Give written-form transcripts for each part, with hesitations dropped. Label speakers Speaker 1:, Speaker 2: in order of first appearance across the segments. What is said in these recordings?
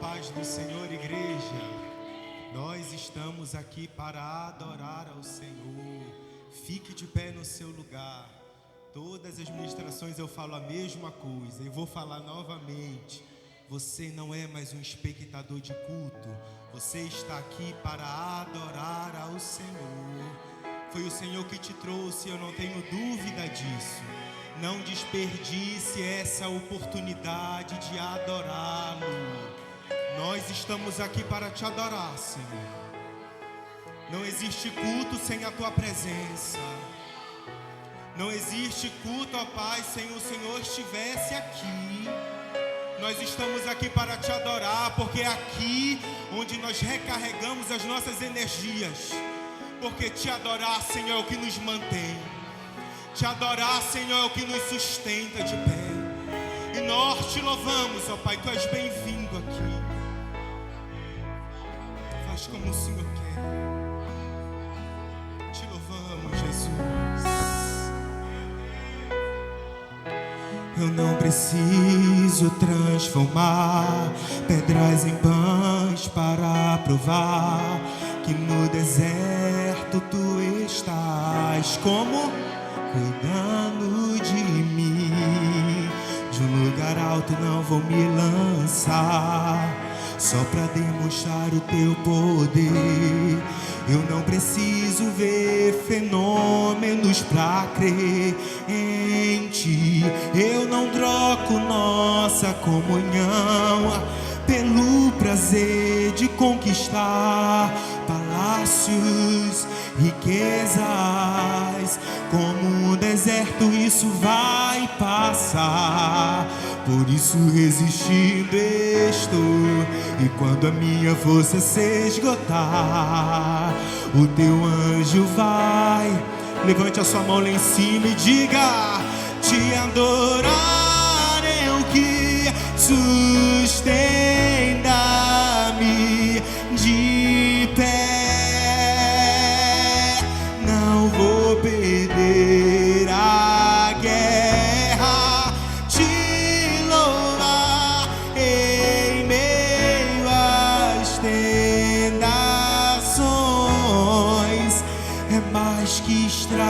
Speaker 1: paz do Senhor, igreja. Nós estamos aqui para adorar ao Senhor. Fique de pé no seu lugar. Todas as ministrações eu falo a mesma coisa e vou falar novamente. Você não é mais um espectador de culto. Você está aqui para adorar ao Senhor. Foi o Senhor que te trouxe, eu não tenho dúvida disso. Não desperdice essa oportunidade de adorá-lo. Nós estamos aqui para te adorar, Senhor. Não existe culto sem a tua presença. Não existe culto, ó Pai, sem o Senhor estivesse aqui. Nós estamos aqui para te adorar, porque é aqui onde nós recarregamos as nossas energias. Porque te adorar, Senhor, é o que nos mantém. Te adorar, Senhor, é o que nos sustenta de pé. E nós te louvamos, ó Pai, tu és bem-vindo aqui. Faz como o Senhor quer. Te louvamos, Jesus. Eu não preciso transformar pedras em pães para provar que no deserto tu estás. Como? Cuidando de mim. De um lugar alto não vou me lançar, só pra demonstrar o teu poder. Eu não preciso ver fenômenos pra crer em ti. Eu não troco nossa comunhão pelo prazer de conquistar palácios, riquezas. Como um deserto isso vai passar, por isso resistindo estou. E quando a minha força se esgotar, o teu anjo vai. Levante a sua mão lá em cima e diga: te adorar é o que sustenta-me de pé. Não vou perder a guerra, te louvar em meio às tentações. É mais que estratégia.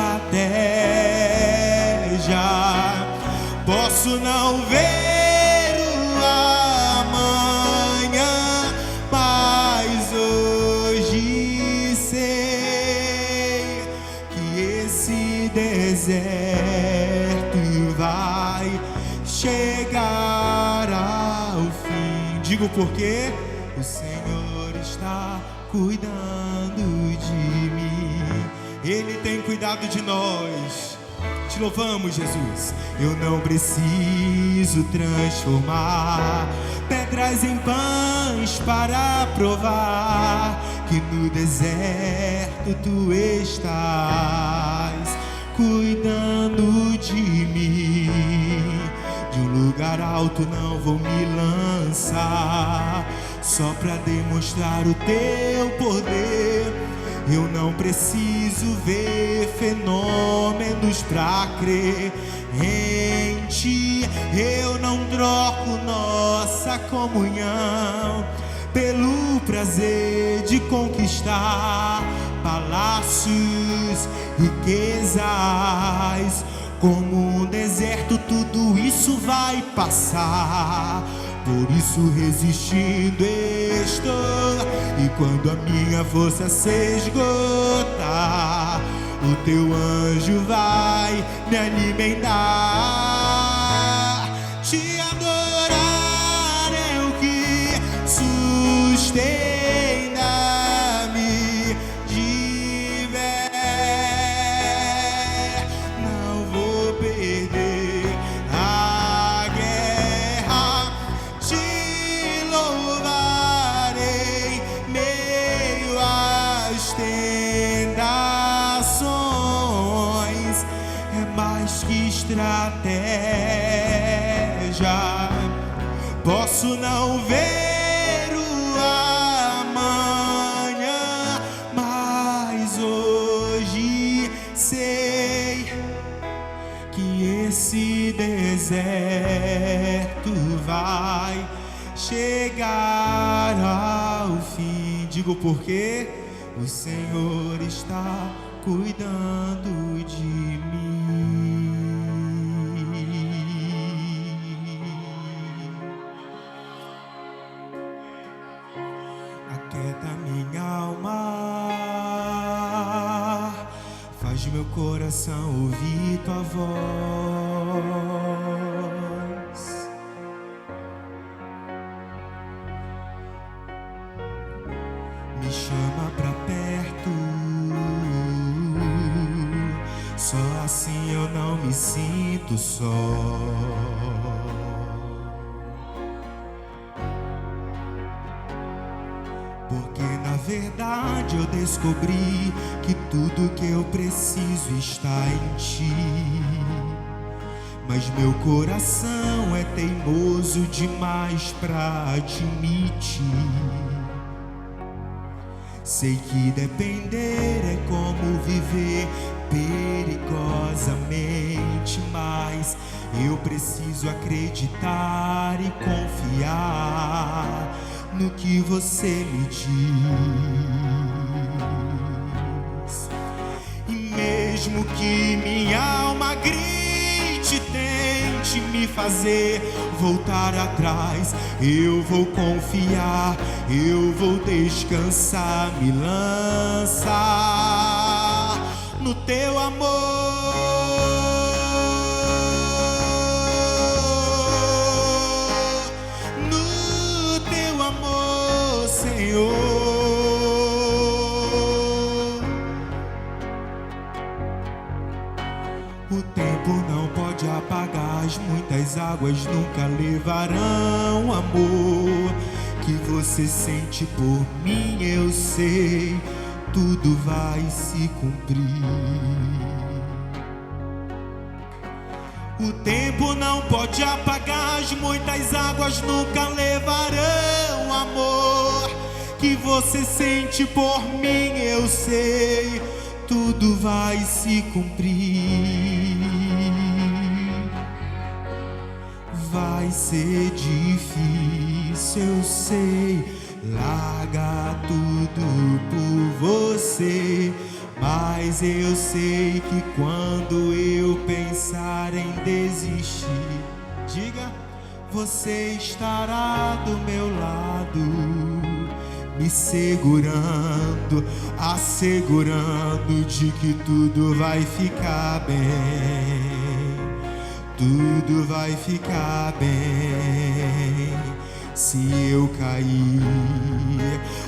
Speaker 1: Posso não ver o amanhã, mas hoje sei que esse deserto vai chegar ao fim. Digo porque o Senhor está cuidando de mim. Ele tem cuidado de nós. Te louvamos, Jesus. Eu não preciso transformar pedras em pães para provar que no deserto tu estás cuidando de mim. De um lugar alto não vou me lançar, só para demonstrar o teu poder. Eu não preciso ver fenômenos pra crer em ti. Eu não troco nossa comunhão pelo prazer de conquistar palácios, riquezas. Como um deserto tudo isso vai passar, por isso resistindo estou. E quando a minha força se esgotar, o teu anjo vai me alimentar. Te adorar é o que sustenta-me de pé. Não vou perder a guerra, te louvarei meio às tentações. É mais que estratégia. Posso não ver o amanhã, mas hoje sei que esse deserto vai chegar ao fim. Digo por quê? O Senhor está cuidando de mim. Aquieta minha alma, faz meu coração ouvir tua voz. Me chama pra perto, só assim eu não me sinto só. Porque na verdade eu descobri que tudo que eu preciso está em ti. Mas meu coração é teimoso demais pra admitir. Sei que depender é como viver perigosamente, mas eu preciso acreditar e confiar no que você me diz. E mesmo que minha alma grite, tente me fazer voltar atrás, eu vou confiar, eu vou descansar, me lança no teu amor. Senhor, o tempo não pode apagar, as muitas águas nunca levarão o amor que você sente por mim. Eu sei, tudo vai se cumprir. O tempo não pode apagar, as muitas águas nunca levarão o amor que você sente por mim. Eu sei, tudo vai se cumprir. Vai ser difícil, eu sei, larga tudo por você. Mas eu sei que quando eu pensar em desistir, diga, você estará do meu lado, me segurando, assegurando de que tudo vai ficar bem. Tudo vai ficar bem. Se eu cair,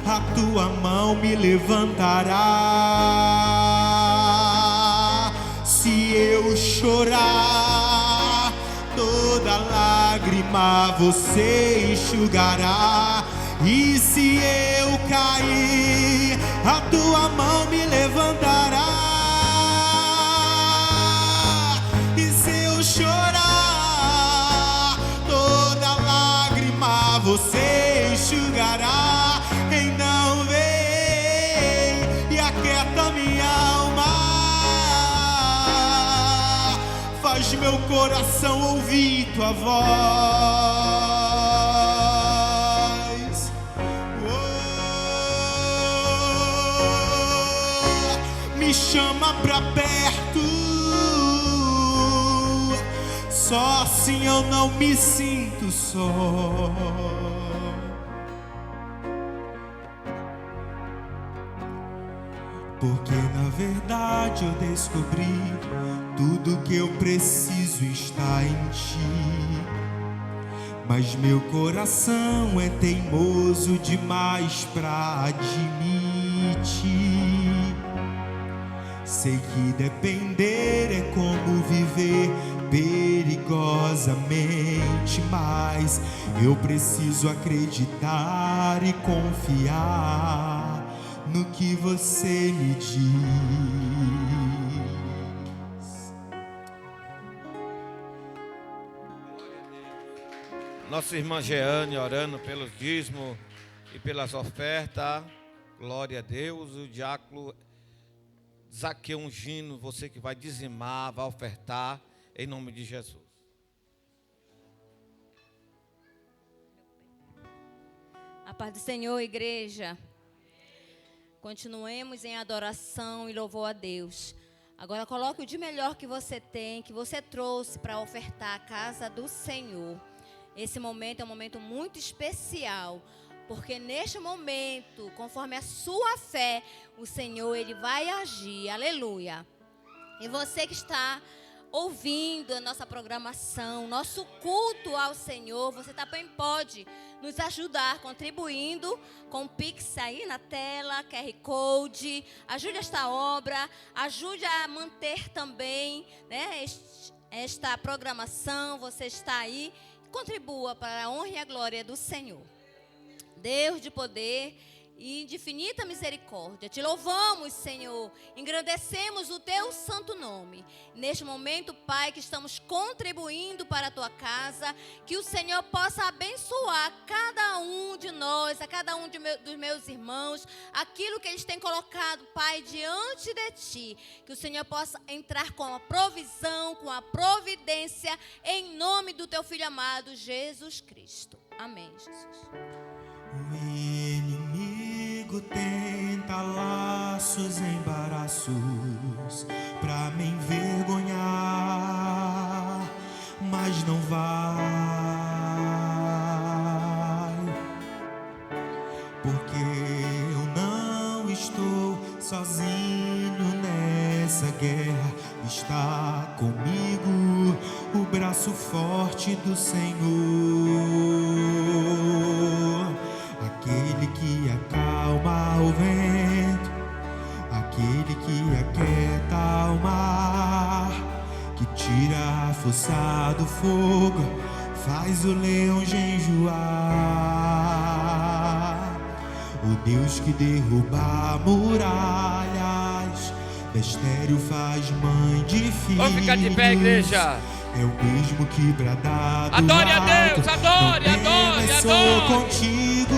Speaker 1: a tua mão me levantará. Se eu chorar, toda lágrima você enxugará. E se eu cair, a tua mão me levantará. E se eu chorar, toda lágrima você enxugará. Então vem e aquieta minha alma, faz meu coração ouvir tua voz. Me chama pra perto, só assim eu não me sinto só. Porque na verdade eu descobri tudo que eu preciso está em ti. Mas meu coração é teimoso demais pra admitir. Sei que depender é como viver perigosamente, mas eu preciso acreditar e confiar no que você me diz.
Speaker 2: Nossa irmã Jeane orando pelos dízimos e pelas ofertas. Glória a Deus. O diácono Zaqueu ungindo, você que vai dizimar, vai ofertar, em nome de Jesus.
Speaker 3: paz do Senhor, igreja. Continuemos em adoração e louvor a Deus. Agora coloque o de melhor que você tem, que você trouxe para ofertar a casa do Senhor. Esse momento é um momento muito especial, porque neste momento, conforme a sua fé, o Senhor, Ele vai agir. Aleluia. E você que está ouvindo a nossa programação, nosso culto ao Senhor, você também pode nos ajudar contribuindo com o Pix aí na tela, QR Code. Ajude esta obra, ajude a manter também, né, esta programação. Você está aí, contribua para a honra e a glória do Senhor. Deus de poder e de infinita misericórdia, te louvamos, Senhor, engrandecemos o teu santo nome. Neste momento, Pai, que estamos contribuindo para a tua casa, que o Senhor possa abençoar cada um de nós, a cada um dos meus irmãos, aquilo que eles têm colocado, Pai, diante de ti, que o Senhor possa entrar com a provisão, com a providência, em nome do teu Filho amado, Jesus Cristo. Amém, Jesus.
Speaker 1: O inimigo tenta laços, embaraços pra me envergonhar, mas não vai, porque eu não estou sozinho nessa guerra. Está comigo o braço forte do Senhor. Aquele que acalma o vento, aquele que aquieta o mar, que tira a força do fogo, faz o leão jejuar. O Deus que derruba muralhas, da estéril faz mãe de filhos.
Speaker 2: Vamos ficar de pé, igreja.
Speaker 1: É o mesmo que bradado
Speaker 2: Adore a
Speaker 1: alto,
Speaker 2: Deus, adore,
Speaker 1: não
Speaker 2: adore,
Speaker 1: temas, sou
Speaker 2: adore.
Speaker 1: contigo.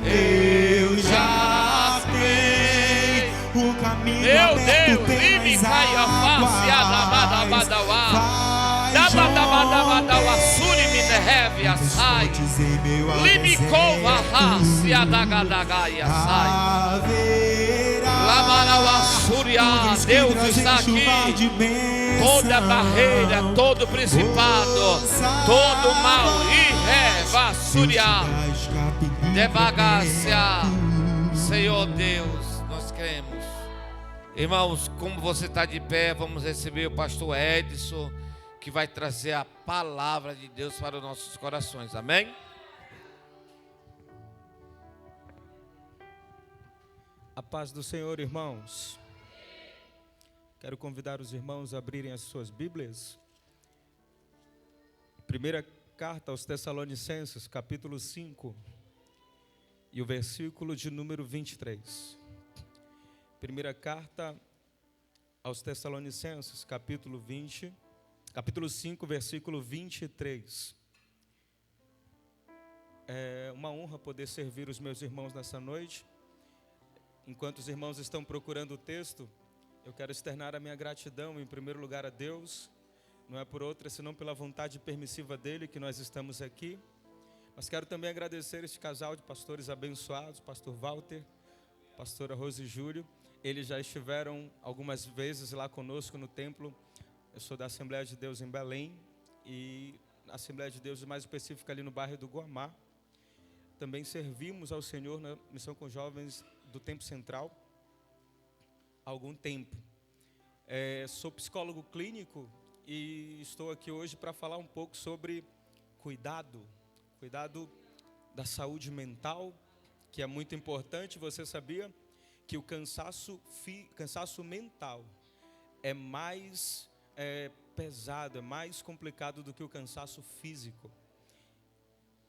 Speaker 1: Eu já tenho o caminho
Speaker 2: Meu
Speaker 1: aberto
Speaker 2: Deus,
Speaker 1: pelas
Speaker 2: lime caia face
Speaker 1: águas.
Speaker 2: adabadabadawa.
Speaker 1: Faz
Speaker 2: Dabadabadabadawa suri mineheve asai.
Speaker 1: fontes em meu
Speaker 2: Lime cova raci
Speaker 1: deserto.
Speaker 2: adagadagaia sai.
Speaker 1: Haverá
Speaker 2: Lamarawa suria,
Speaker 1: nuvens que
Speaker 2: Deus
Speaker 1: trazem
Speaker 2: está
Speaker 1: chuva
Speaker 2: aqui.
Speaker 1: de bênção.
Speaker 2: Toda barreira, todo principado, todo mal, irreva suria. Devagácia, Senhor Deus, nós cremos. Irmãos, como você está de pé, vamos receber o pastor Edson, que vai trazer a palavra de Deus para os nossos corações, amém?
Speaker 4: A paz do Senhor, irmãos. Quero convidar os irmãos a abrirem as suas Bíblias. Primeira carta aos Tessalonicenses, capítulo 5, e o versículo de número 23. Primeira carta aos Tessalonicenses, capítulo 5, versículo 23. É uma honra poder servir os meus irmãos nessa noite. Enquanto os irmãos estão procurando o texto, eu quero externar a minha gratidão, em primeiro lugar, a Deus. Não é por outra, senão pela vontade permissiva dEle que nós estamos aqui. Mas quero também agradecer este casal de pastores abençoados, pastor Walter, pastora Rose e Júlio. Eles já estiveram algumas vezes lá conosco no templo. Eu sou da Assembleia de Deus em Belém, e a Assembleia de Deus mais específica ali no bairro do Guamá. Também servimos ao Senhor na missão com jovens do Tempo Central há algum tempo. Sou psicólogo clínico e estou aqui hoje para falar um pouco sobre cuidado da saúde mental, que é muito importante. Você sabia que o cansaço mental é mais pesado, é mais complicado do que o cansaço físico?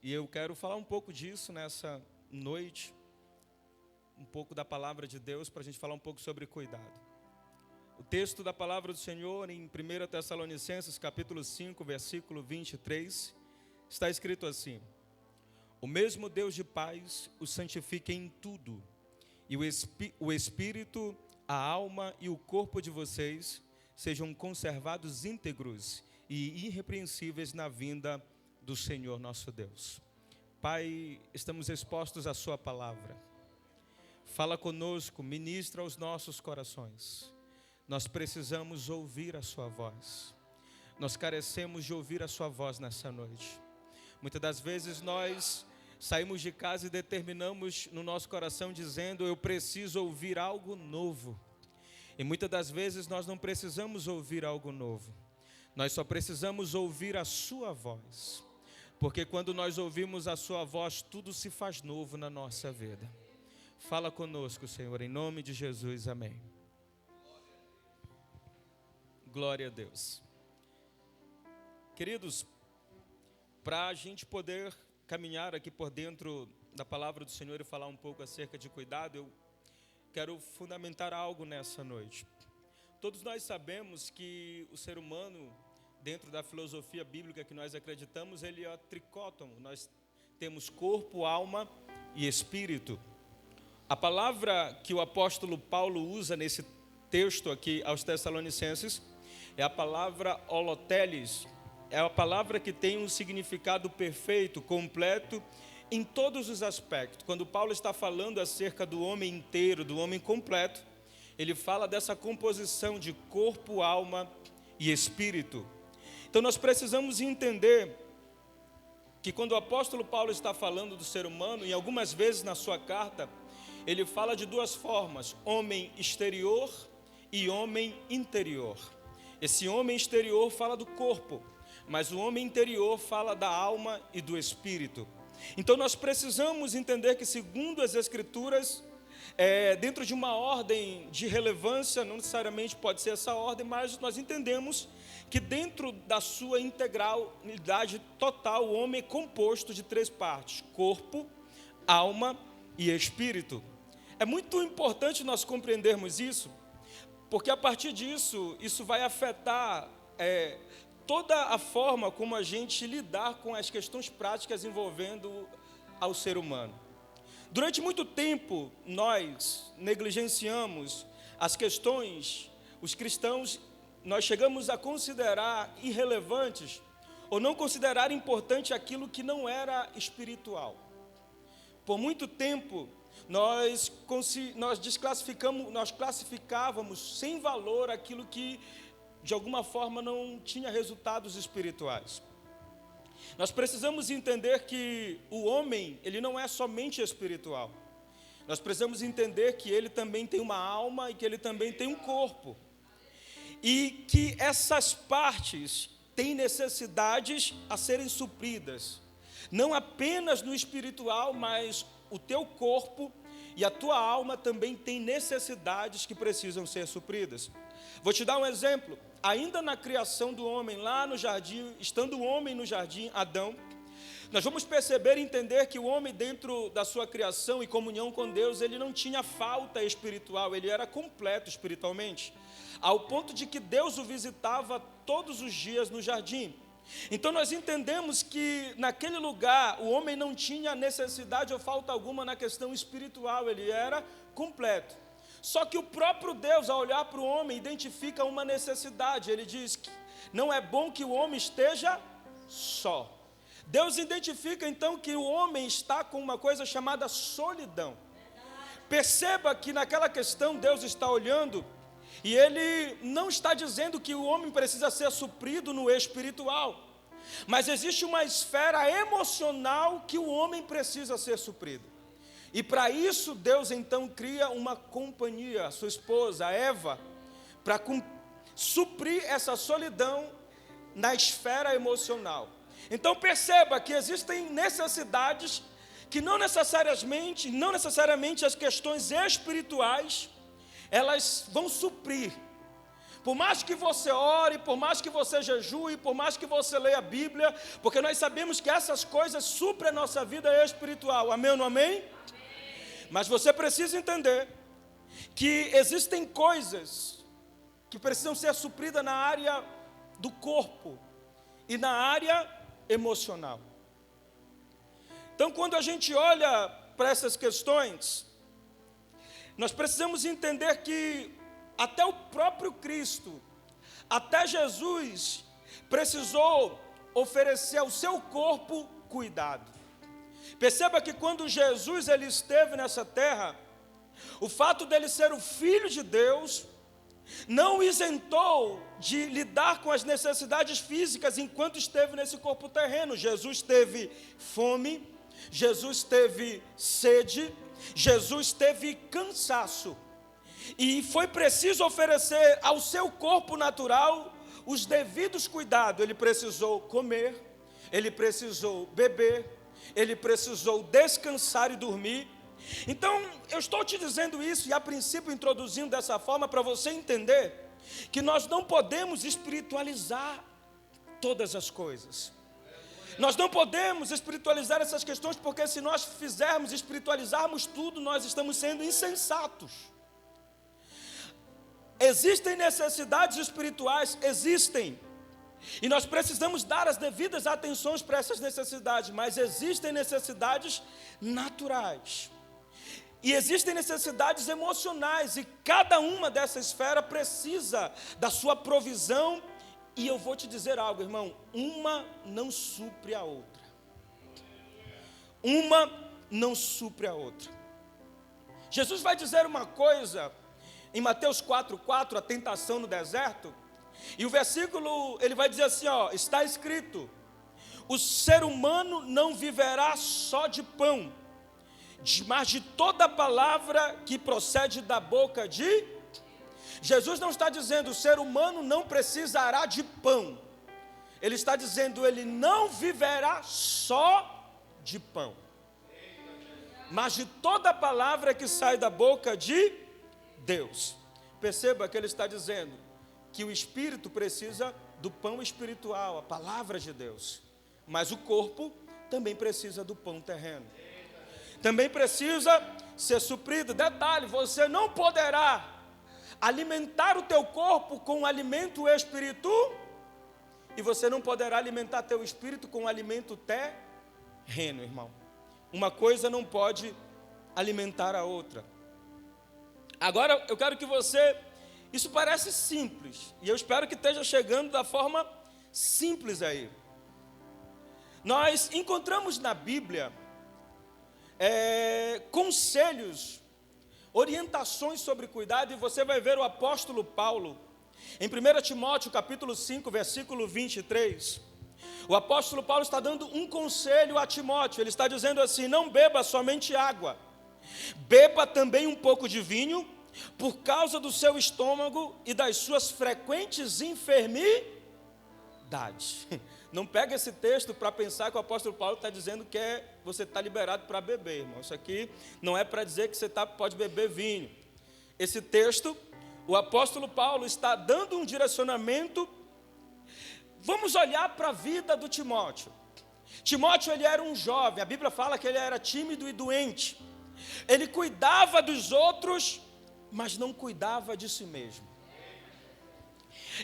Speaker 4: E eu quero falar um pouco disso nessa noite, um pouco da palavra de Deus, para a gente falar um pouco sobre cuidado. O texto da palavra do Senhor em 1 Tessalonicenses, capítulo 5, versículo 23, está escrito assim: o mesmo Deus de paz os santifique em tudo, e o Espírito, a alma e o corpo de vocês sejam conservados íntegros e irrepreensíveis na vinda do Senhor nosso Deus. Pai, estamos expostos à sua palavra. Fala conosco, ministra aos nossos corações. Nós precisamos ouvir a sua voz. Nós carecemos de ouvir a sua voz nessa noite. Muitas das vezes nós saímos de casa e determinamos no nosso coração dizendo: eu preciso ouvir algo novo. E muitas das vezes nós não precisamos ouvir algo novo. Nós só precisamos ouvir a sua voz. Porque quando nós ouvimos a sua voz, tudo se faz novo na nossa vida. Fala conosco, Senhor, em nome de Jesus, amém. Glória a Deus. Queridos, para a gente poder caminhar aqui por dentro da palavra do Senhor e falar um pouco acerca de cuidado, eu quero fundamentar algo nessa noite. Todos nós sabemos que o ser humano, dentro da filosofia bíblica que nós acreditamos, ele é tricótomo. Nós temos corpo, alma e espírito. A palavra que o apóstolo Paulo usa nesse texto aqui aos Tessalonicenses é a palavra holoteles. É a palavra que tem um significado perfeito, completo, em todos os aspectos. Quando Paulo está falando acerca do homem inteiro, do homem completo, ele fala dessa composição de corpo, alma e espírito. Então nós precisamos entender que quando o apóstolo Paulo está falando do ser humano, e algumas vezes na sua carta, ele fala de duas formas: homem exterior e homem interior. Esse homem exterior fala do corpo, mas o homem interior fala da alma e do espírito. Então nós precisamos entender que, segundo as Escrituras, dentro de uma ordem de relevância, não necessariamente pode ser essa ordem, mas nós entendemos que dentro da sua integralidade total, o homem é composto de três partes: corpo, alma e espírito. É muito importante nós compreendermos isso, porque a partir disso, isso vai afetar toda a forma como a gente lidar com as questões práticas envolvendo ao ser humano. Durante muito tempo, nós negligenciamos as questões, os cristãos, nós chegamos a considerar irrelevantes ou não considerar importante aquilo que não era espiritual. Por muito tempo, nós classificávamos sem valor aquilo que, de alguma forma, não tinha resultados espirituais. Nós precisamos entender que o homem, ele não é somente espiritual. Nós precisamos entender que ele também tem uma alma e que ele também tem um corpo. E que essas partes têm necessidades a serem supridas. Não apenas no espiritual, mas o teu corpo e a tua alma também têm necessidades que precisam ser supridas. Vou te dar um exemplo. Ainda na criação do homem, lá no jardim, estando o homem no jardim, Adão, nós vamos perceber e entender que o homem, dentro da sua criação e comunhão com Deus, ele não tinha falta espiritual, ele era completo espiritualmente, ao ponto de que Deus o visitava todos os dias no jardim. Então nós entendemos que naquele lugar o homem não tinha necessidade ou falta alguma na questão espiritual, ele era completo. Só que o próprio Deus, ao olhar para o homem, identifica uma necessidade. Ele diz que não é bom que o homem esteja só. Deus identifica então que o homem está com uma coisa chamada solidão. Perceba que naquela questão Deus está olhando e Ele não está dizendo que o homem precisa ser suprido no espiritual, mas existe uma esfera emocional que o homem precisa ser suprido. E para isso Deus então cria uma companhia, a sua esposa, a Eva, para suprir essa solidão na esfera emocional. Então perceba que existem necessidades que não necessariamente as questões espirituais, elas vão suprir. Por mais que você ore, por mais que você jejue, por mais que você leia a Bíblia, porque nós sabemos que essas coisas suprem a nossa vida espiritual. Amém ou não amém? Mas você precisa entender que existem coisas que precisam ser supridas na área do corpo e na área emocional. Então, quando a gente olha para essas questões, nós precisamos entender que até o próprio Cristo, até Jesus, precisou oferecer ao seu corpo cuidado. Perceba que quando Jesus ele esteve nessa terra, o fato dele ser o Filho de Deus não o isentou de lidar com as necessidades físicas enquanto esteve nesse corpo terreno. Jesus teve fome, Jesus teve sede, Jesus teve cansaço. E foi preciso oferecer ao seu corpo natural os devidos cuidados. Ele precisou comer, ele precisou beber, ele precisou descansar e dormir. Então, eu estou te dizendo isso e a princípio introduzindo dessa forma para você entender que nós não podemos espiritualizar todas as coisas. Nós não podemos espiritualizar essas questões, porque se nós fizermos, espiritualizarmos tudo, nós estamos sendo insensatos. Existem necessidades espirituais, existem. E nós precisamos dar as devidas atenções para essas necessidades, mas existem necessidades naturais. E existem necessidades emocionais, e cada uma dessa esfera precisa da sua provisão. E eu vou te dizer algo, irmão, uma não supre a outra. Uma não supre a outra. Jesus vai dizer uma coisa em Mateus 4:4, a tentação no deserto, e o versículo, ele vai dizer assim, ó, está escrito: o ser humano não viverá só de pão, mas de toda palavra que procede da boca de... Jesus não está dizendo o ser humano não precisará de pão. Ele está dizendo ele não viverá só de pão, mas de toda palavra que sai da boca de Deus. Perceba que ele está dizendo que o espírito precisa do pão espiritual, a palavra de Deus, mas o corpo também precisa do pão terreno. Também precisa ser suprido. Detalhe, você não poderá alimentar o teu corpo com alimento espiritual, e você não poderá alimentar teu espírito com alimento terreno, irmão. Uma coisa não pode alimentar a outra. Agora eu quero que você... Isso parece simples, e eu espero que esteja chegando da forma simples aí. Nós encontramos na Bíblia conselhos, orientações sobre cuidado, e você vai ver o apóstolo Paulo, em 1 Timóteo capítulo 5, versículo 23, o apóstolo Paulo está dando um conselho a Timóteo. Ele está dizendo assim: não beba somente água, beba também um pouco de vinho, por causa do seu estômago e das suas frequentes enfermidades. Não pega esse texto para pensar que o apóstolo Paulo está dizendo que você está liberado para beber, irmão. Isso aqui não é para dizer que você pode beber vinho. Esse texto, o apóstolo Paulo está dando um direcionamento. Vamos olhar para a vida do Timóteo. Timóteo, ele era um jovem, a Bíblia fala que ele era tímido e doente. Ele cuidava dos outros, mas não cuidava de si mesmo.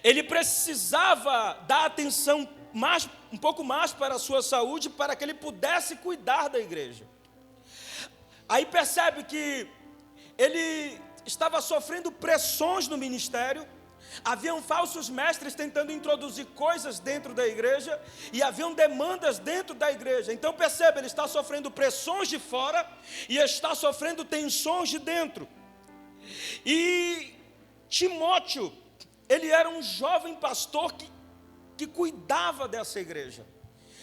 Speaker 4: Ele precisava dar atenção um pouco mais para a sua saúde, para que ele pudesse cuidar da igreja. Aí percebe que ele estava sofrendo pressões no ministério. Haviam falsos mestres tentando introduzir coisas dentro da igreja, e haviam demandas dentro da igreja. Então percebe, ele está sofrendo pressões de fora e está sofrendo tensões de dentro. E Timóteo, ele era um jovem pastor que cuidava dessa igreja,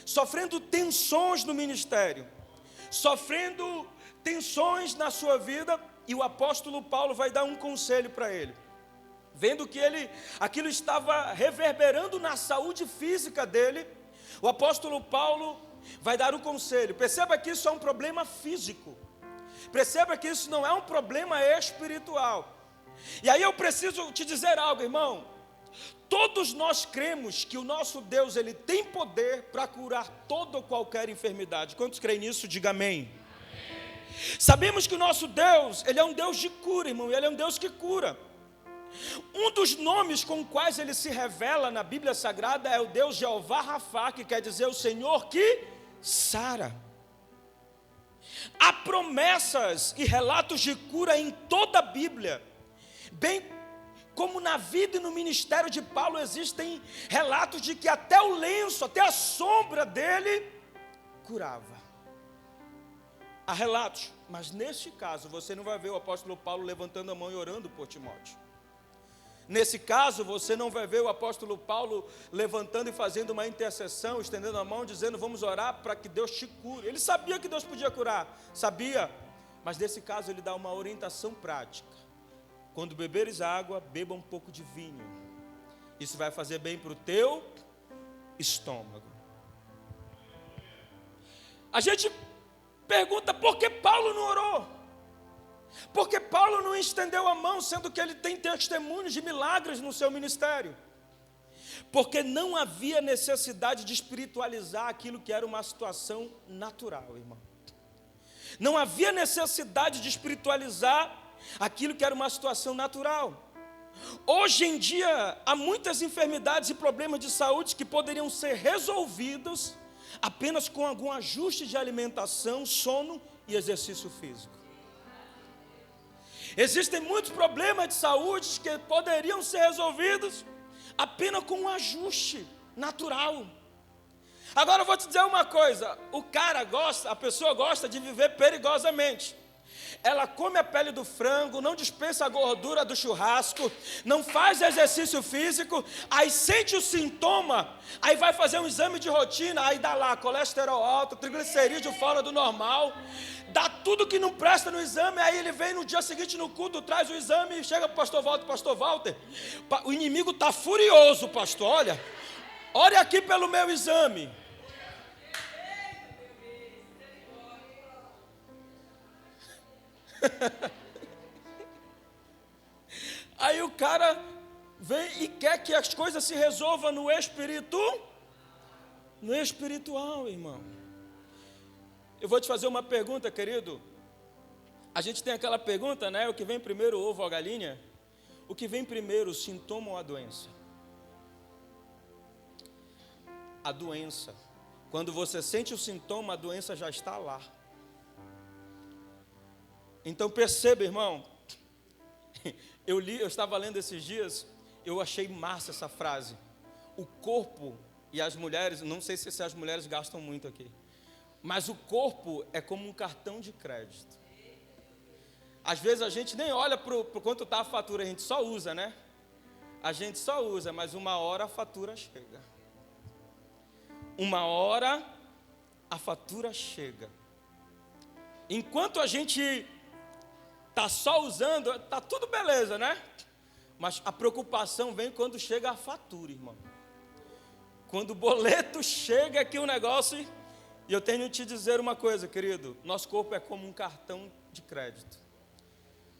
Speaker 4: sofrendo tensões no ministério, sofrendo tensões na sua vida. E o apóstolo Paulo vai dar um conselho para ele, vendo que aquilo estava reverberando na saúde física dele. O apóstolo Paulo vai dar um conselho. Perceba que isso é um problema físico, perceba que isso não é um problema espiritual. E aí eu preciso te dizer algo, irmão. Todos nós cremos que o nosso Deus, ele tem poder para curar toda ou qualquer enfermidade. Quantos creem nisso? Diga amém. Sabemos que o nosso Deus, ele é um Deus de cura, irmão, ele é um Deus que cura. Um dos nomes com os quais ele se revela na Bíblia Sagrada é o Deus Jeová Rafá, que quer dizer o Senhor que sara. Há promessas e relatos de cura em toda a Bíblia, bem como na vida e no ministério de Paulo existem relatos de que até o lenço, até a sombra dele curava. Há relatos, mas neste caso você não vai ver o apóstolo Paulo levantando a mão e orando por Timóteo. Nesse caso você não vai ver o apóstolo Paulo levantando e fazendo uma intercessão, estendendo a mão, dizendo vamos orar para que Deus te cure. Ele sabia que Deus podia curar, sabia, mas nesse caso ele dá uma orientação prática. Quando beberes água, beba um pouco de vinho. Isso vai fazer bem para o teu estômago. A gente pergunta por que Paulo não orou? Por que Paulo não estendeu a mão, sendo que ele tem testemunhos de milagres no seu ministério? Porque não havia necessidade de espiritualizar aquilo que era uma situação natural, irmão. Não havia necessidade de espiritualizar aquilo que era uma situação natural. Hoje em dia, há muitas enfermidades e problemas de saúde que poderiam ser resolvidos apenas com algum ajuste de alimentação, sono e exercício físico. Existem muitos problemas de saúde que poderiam ser resolvidos apenas com um ajuste natural. Agora eu vou te dizer uma coisa, a pessoa gosta de viver perigosamente. Ela come a pele do frango, não dispensa a gordura do churrasco, não faz exercício físico, aí sente o sintoma, aí vai fazer um exame de rotina, aí dá lá colesterol alto, triglicerídeo fora do normal, dá tudo que não presta no exame, aí ele vem no dia seguinte no culto, traz o exame e chega para o pastor Walter, o inimigo está furioso, pastor, olha aqui pelo meu exame. Aí o cara vem e quer que as coisas se resolvam no espiritual, irmão. Eu vou te fazer uma pergunta, querido. A gente tem aquela pergunta, né? O que vem primeiro, o ovo ou a galinha? O que vem primeiro, o sintoma ou a doença? A doença. Quando você sente o sintoma, a doença já está lá. Então perceba, irmão, eu estava lendo esses dias, eu achei massa essa frase. O corpo e as mulheres, não sei se as mulheres gastam muito aqui, mas o corpo é como um cartão de crédito. Às vezes a gente nem olha para quanto está a fatura, a gente só usa, né? A gente só usa, mas uma hora a fatura chega. Uma hora a fatura chega. Enquanto a gente está só usando, está tudo beleza, né? Mas a preocupação vem quando chega a fatura, irmão. Quando o boleto chega aqui o negócio, e eu tenho que te dizer uma coisa, querido, nosso corpo é como um cartão de crédito.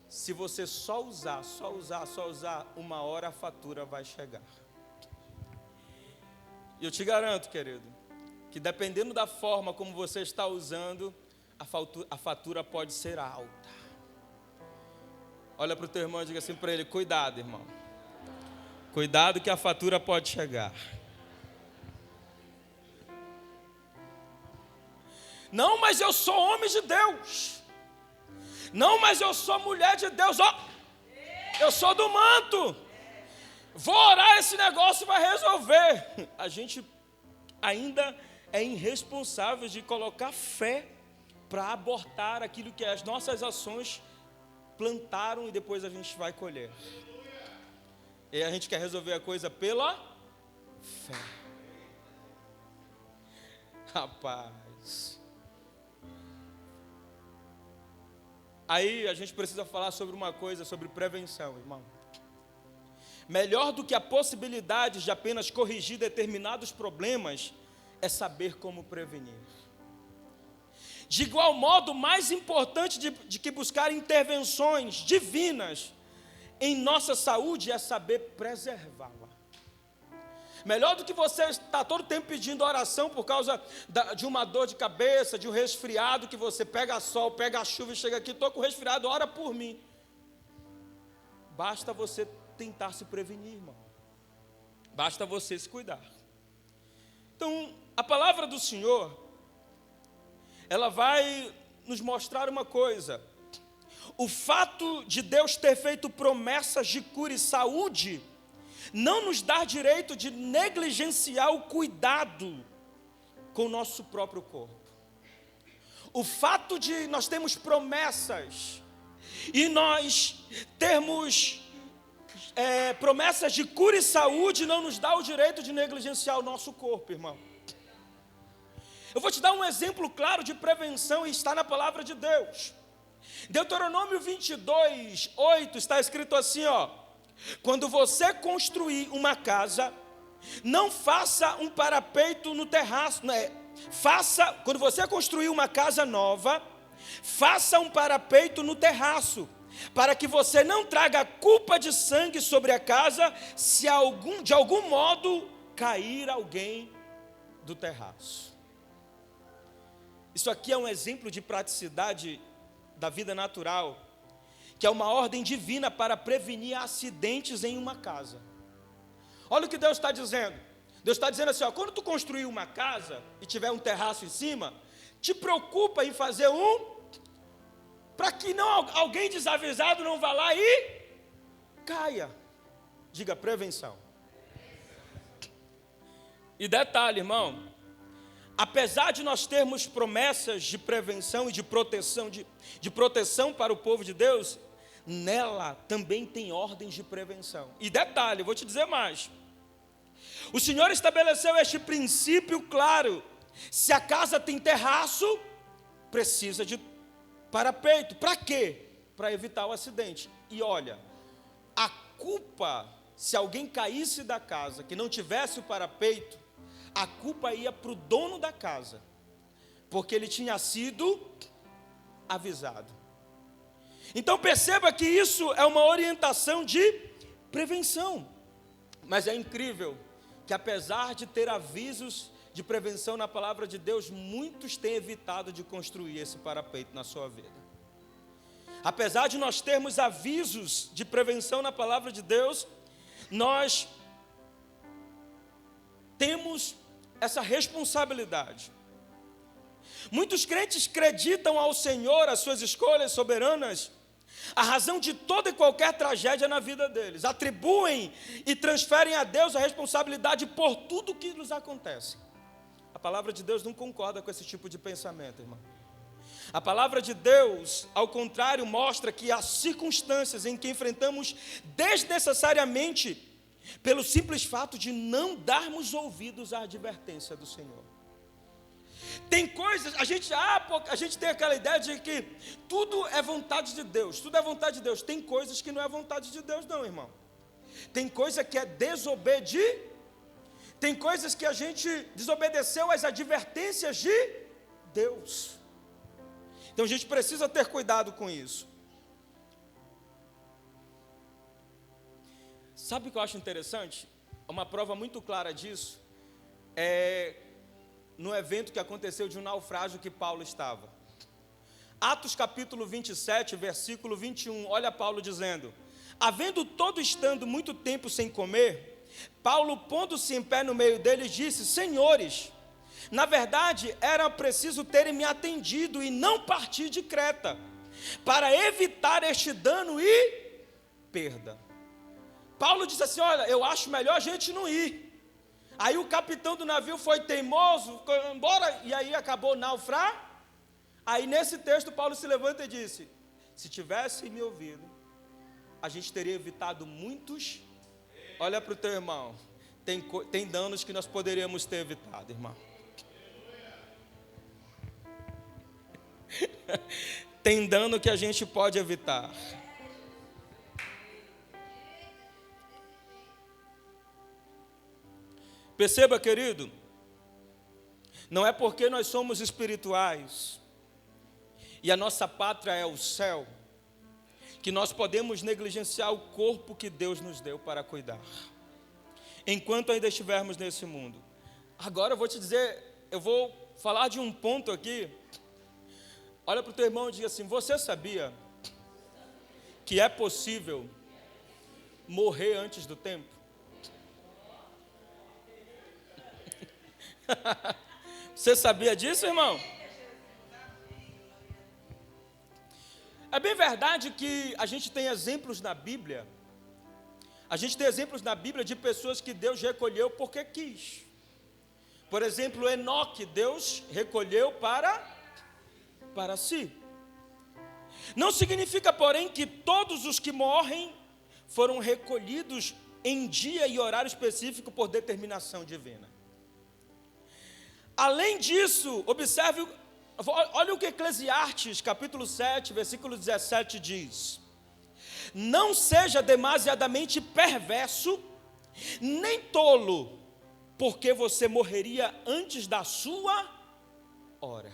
Speaker 4: Se você só usar, uma hora a fatura vai chegar. E eu te garanto, querido, que dependendo da forma como você está usando, a fatura pode ser alta. Olha para o teu irmão e diga assim para ele, cuidado, irmão. Cuidado que a fatura pode chegar. Não, mas eu sou homem de Deus. Não, mas eu sou mulher de Deus. Eu sou do manto. Vou orar, esse negócio vai resolver. A gente ainda é irresponsável de colocar fé para abortar aquilo que as nossas ações plantaram e depois a gente vai colher. E a gente quer resolver a coisa pela fé. Rapaz. Aí a gente precisa falar sobre uma coisa, sobre prevenção, irmão. Melhor do que a possibilidade de apenas corrigir determinados problemas é saber como prevenir. De igual modo, mais importante de que buscar intervenções divinas em nossa saúde é saber preservá-la. Melhor do que você estar todo tempo pedindo oração por causa de uma dor de cabeça, de um resfriado, que você pega sol, pega a chuva e chega aqui, estou com resfriado, ora por mim. Basta você tentar se prevenir, irmão. Basta você se cuidar. Então, a palavra do Senhor, ela vai nos mostrar uma coisa. O fato de Deus ter feito promessas de cura e saúde não nos dá direito de negligenciar o cuidado com o nosso próprio corpo. o fato de nós termos promessas e nós termos promessas de cura e saúde não nos dá o direito de negligenciar o nosso corpo, irmão. Eu vou te dar um exemplo claro de prevenção e está na palavra de Deus. Deuteronômio 22, 8 está escrito assim, ó: quando você construir uma casa, não faça um parapeito no terraço, quando você construir uma casa nova, faça um parapeito no terraço, para que você não traga culpa de sangue sobre a casa, se de algum modo cair alguém do terraço. Isso aqui é um exemplo de praticidade da vida natural, que é uma ordem divina para prevenir acidentes em uma casa. Olha o que Deus está dizendo. Deus está dizendo assim, ó, quando tu construir uma casa e tiver um terraço em cima, te preocupa em fazer para que alguém desavisado não vá lá e caia. Diga prevenção. E detalhe, irmão, apesar de nós termos promessas de prevenção e de proteção para o povo de Deus, nela também tem ordens de prevenção. E detalhe, eu vou te dizer mais. O Senhor estabeleceu este princípio claro: se a casa tem terraço, precisa de parapeito. Para quê? Para evitar o acidente. E olha, a culpa, se alguém caísse da casa que não tivesse o parapeito, a culpa ia para o dono da casa, porque ele tinha sido avisado. Então perceba que isso é uma orientação de prevenção. Mas é incrível que, apesar de ter avisos de prevenção na palavra de Deus, muitos têm evitado de construir esse parapeito na sua vida. Apesar de nós termos avisos de prevenção na palavra de Deus, nós temos essa responsabilidade. Muitos crentes acreditam ao Senhor as suas escolhas soberanas, a razão de toda e qualquer tragédia na vida deles. Atribuem e transferem a Deus a responsabilidade por tudo que nos acontece. A palavra de Deus não concorda com esse tipo de pensamento, irmão. A palavra de Deus, ao contrário, mostra que há circunstâncias em que enfrentamos desnecessariamente pelo simples fato de não darmos ouvidos à advertência do Senhor. Tem coisas, a gente tem aquela ideia de que tudo é vontade de Deus, tudo é vontade de Deus. Tem coisas que não é vontade de Deus não, irmão. Tem coisa que é desobedecer, tem coisas que a gente desobedeceu às advertências de Deus. Então a gente precisa ter cuidado com isso. Sabe o que eu acho interessante? Uma prova muito clara disso é no evento que aconteceu de um naufrágio que Paulo estava. Atos capítulo 27, versículo 21, olha Paulo dizendo: havendo todo estando muito tempo sem comer, Paulo, pondo-se em pé no meio deles, disse: senhores, na verdade era preciso terem me atendido e não partir de Creta, para evitar este dano e perda. Paulo disse assim: olha, eu acho melhor a gente não ir. Aí o capitão do navio foi teimoso, foi embora, e aí acabou naufragando. Aí nesse texto Paulo se levanta e disse: se tivesse me ouvido, a gente teria evitado muitos. Olha para o teu irmão, tem danos que nós poderíamos ter evitado, irmão. Tem dano que a gente pode evitar. Perceba, querido, não é porque nós somos espirituais e a nossa pátria é o céu, que nós podemos negligenciar o corpo que Deus nos deu para cuidar, enquanto ainda estivermos nesse mundo. Agora eu vou te dizer, eu vou falar de um ponto aqui. Olha para o teu irmão e diga assim: você sabia que é possível morrer antes do tempo? Você sabia disso, irmão? É bem verdade que a gente tem exemplos na Bíblia. A gente tem exemplos na Bíblia de pessoas que Deus recolheu porque quis. Por exemplo, Enoque, Deus recolheu para para si. Não significa, porém, que todos os que morrem foram recolhidos em dia e horário específico por determinação divina. Além disso, observe, olha o que Eclesiastes, capítulo 7, versículo 17 diz: não seja demasiadamente perverso, nem tolo, porque você morreria antes da sua hora.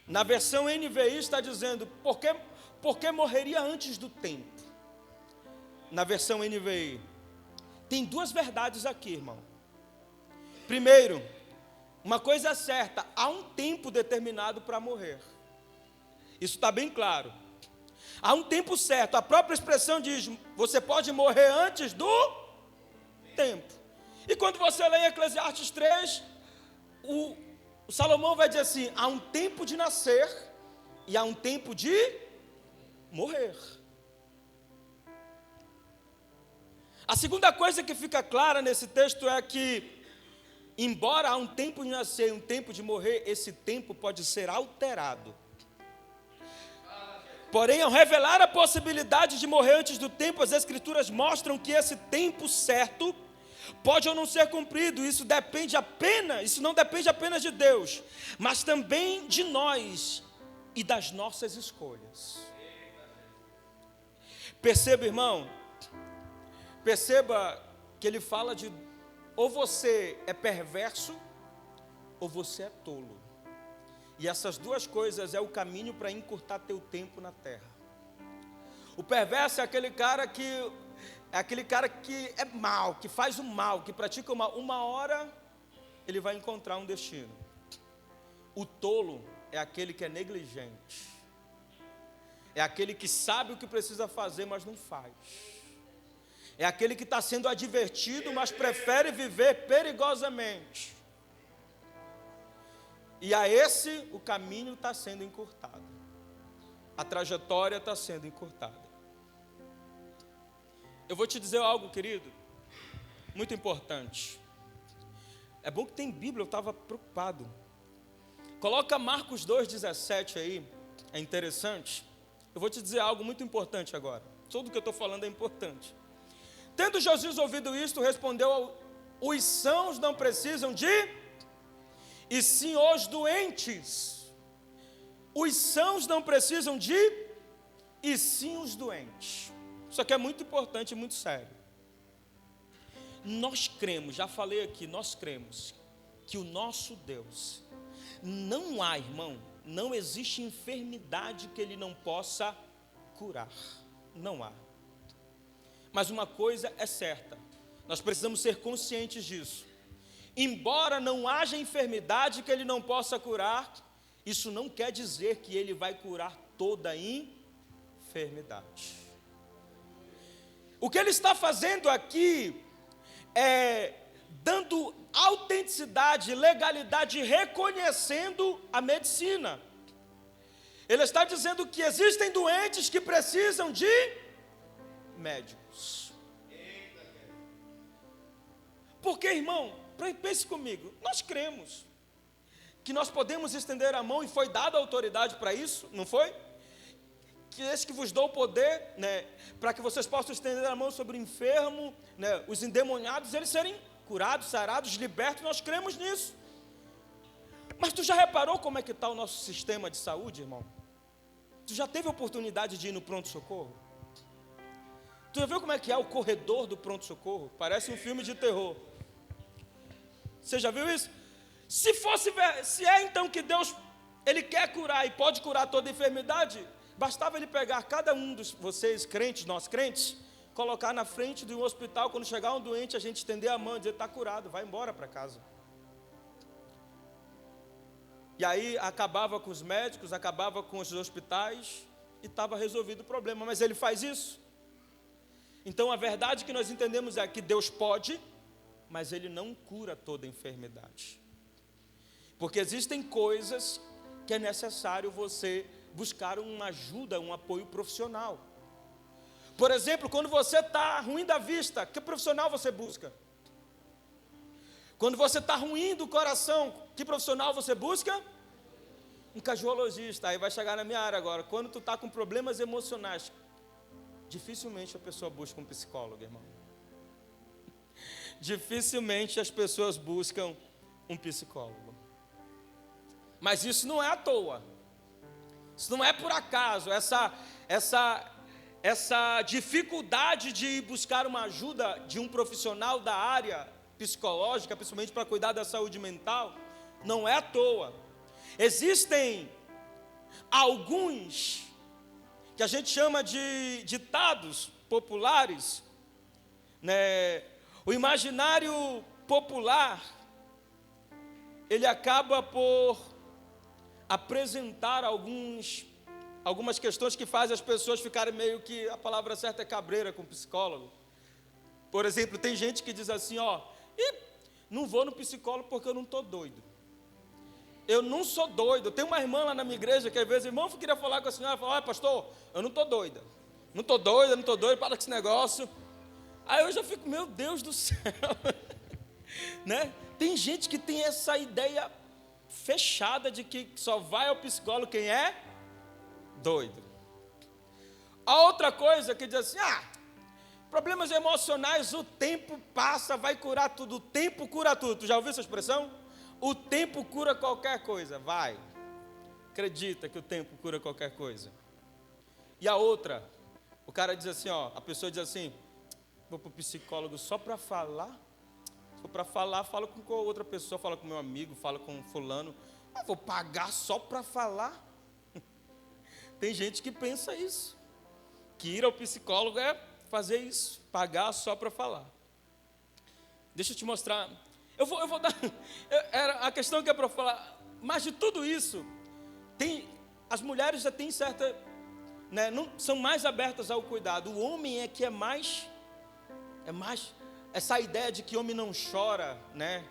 Speaker 4: Na versão NVI está dizendo, porque morreria antes do tempo. Na versão NVI, tem duas verdades aqui, irmão. Primeiro, uma coisa é certa, há um tempo determinado para morrer. Isso está bem claro. Há um tempo certo, a própria expressão diz, você pode morrer antes do tempo. E quando você lê em Eclesiastes 3, o Salomão vai dizer assim, há um tempo de nascer e há um tempo de morrer. A segunda coisa que fica clara nesse texto é que, embora há um tempo de nascer e um tempo de morrer, esse tempo pode ser alterado. Porém, ao revelar a possibilidade de morrer antes do tempo, as Escrituras mostram que esse tempo certo pode ou não ser cumprido. Isso não depende apenas de Deus, mas também de nós e das nossas escolhas. Perceba, irmão, que ele fala de ou você é perverso ou você é tolo. E essas duas coisas é o caminho para encurtar teu tempo na terra. O perverso é aquele cara que é mal, que faz o mal, que pratica o mal. Uma hora ele vai encontrar um destino. O tolo é aquele que é negligente. É aquele que sabe o que precisa fazer, mas não faz. É aquele que está sendo advertido, mas prefere viver perigosamente. E a esse, o caminho está sendo encurtado. A trajetória está sendo encurtada. Eu vou te dizer algo, querido, muito importante. É bom que tem Bíblia, eu estava preocupado. Coloca Marcos 2,17 aí, é interessante. Eu vou te dizer algo muito importante agora. Tudo que eu estou falando é importante. Tendo Jesus ouvido isto, respondeu, os sãos não precisam e sim os doentes. Os sãos não precisam e sim os doentes. Isso aqui é muito importante e muito sério. Nós cremos, já falei aqui, nós cremos que o nosso Deus, não há, irmão, não existe enfermidade que Ele não possa curar. Não há. Mas uma coisa é certa, nós precisamos ser conscientes disso. Embora não haja enfermidade que Ele não possa curar, isso não quer dizer que Ele vai curar toda enfermidade. O que Ele está fazendo aqui é dando autenticidade, legalidade, reconhecendo a medicina. Ele está dizendo que existem doentes que precisam de médicos. Porque, irmão, pense comigo, nós cremos que nós podemos estender a mão e foi dada autoridade para isso, não foi? Que esse que vos dou o poder, né, para que vocês possam estender a mão sobre o enfermo, né, os endemoniados, eles serem curados, sarados, libertos, nós cremos nisso. Mas tu já reparou como é que está o nosso sistema de saúde, irmão? Tu já teve a oportunidade de ir no pronto-socorro? Tu já viu como é que é o corredor do pronto-socorro? Parece um filme de terror. Você já viu isso? Se é então que Deus, Ele quer curar e pode curar toda enfermidade, bastava Ele pegar cada um de vocês, crentes, nós crentes, colocar na frente de um hospital, quando chegar um doente, a gente estender a mão e dizer, está curado, vai embora para casa. E aí acabava com os médicos, acabava com os hospitais e estava resolvido o problema. Mas Ele faz isso. Então a verdade que nós entendemos é que Deus pode, mas Ele não cura toda enfermidade. Porque existem coisas que é necessário você buscar uma ajuda, um apoio profissional. Por exemplo, quando você está ruim da vista, que profissional você busca? Quando você está ruim do coração, que profissional você busca? um cardiologista, aí vai chegar na minha área agora. Quando tu está com problemas emocionais, dificilmente a pessoa busca um psicólogo, irmão. Dificilmente as pessoas buscam um psicólogo. Mas isso não é à toa. Isso não é por acaso. Essa dificuldade de buscar uma ajuda de um profissional da área psicológica, principalmente para cuidar da saúde mental, não é à toa. Existem alguns que a gente chama de ditados populares, né? O imaginário popular, ele acaba por apresentar algumas questões que fazem as pessoas ficarem meio que, a palavra certa é cabreira com o psicólogo. Por exemplo, tem gente que diz assim, não vou no psicólogo porque eu não estou doido. Eu não sou doido. Tem uma irmã lá na minha igreja que às vezes, irmão, eu queria falar com a senhora, fala, pastor, eu não estou doida. Não estou doida, para com esse negócio. Aí eu já fico, meu Deus do céu. Né? Tem gente que tem essa ideia fechada de que só vai ao psicólogo quem é doido. A outra coisa que diz assim, problemas emocionais, o tempo passa, vai curar tudo. O tempo cura tudo. Tu já ouviu essa expressão? O tempo cura qualquer coisa. Vai. Acredita que o tempo cura qualquer coisa. E a outra, o cara diz assim, a pessoa diz assim, vou para o psicólogo só para falar. Se for para falar, falo com outra pessoa, falo com meu amigo, falo com fulano. Vou pagar só para falar. Tem gente que pensa isso. Que ir ao psicólogo é fazer isso, pagar só para falar. Deixa eu te mostrar. Eu vou dar. A questão que é para falar. Mas de tudo isso, as mulheres já têm certa, né, não, são mais abertas ao cuidado. O homem é que é mais essa ideia de que homem não chora, né?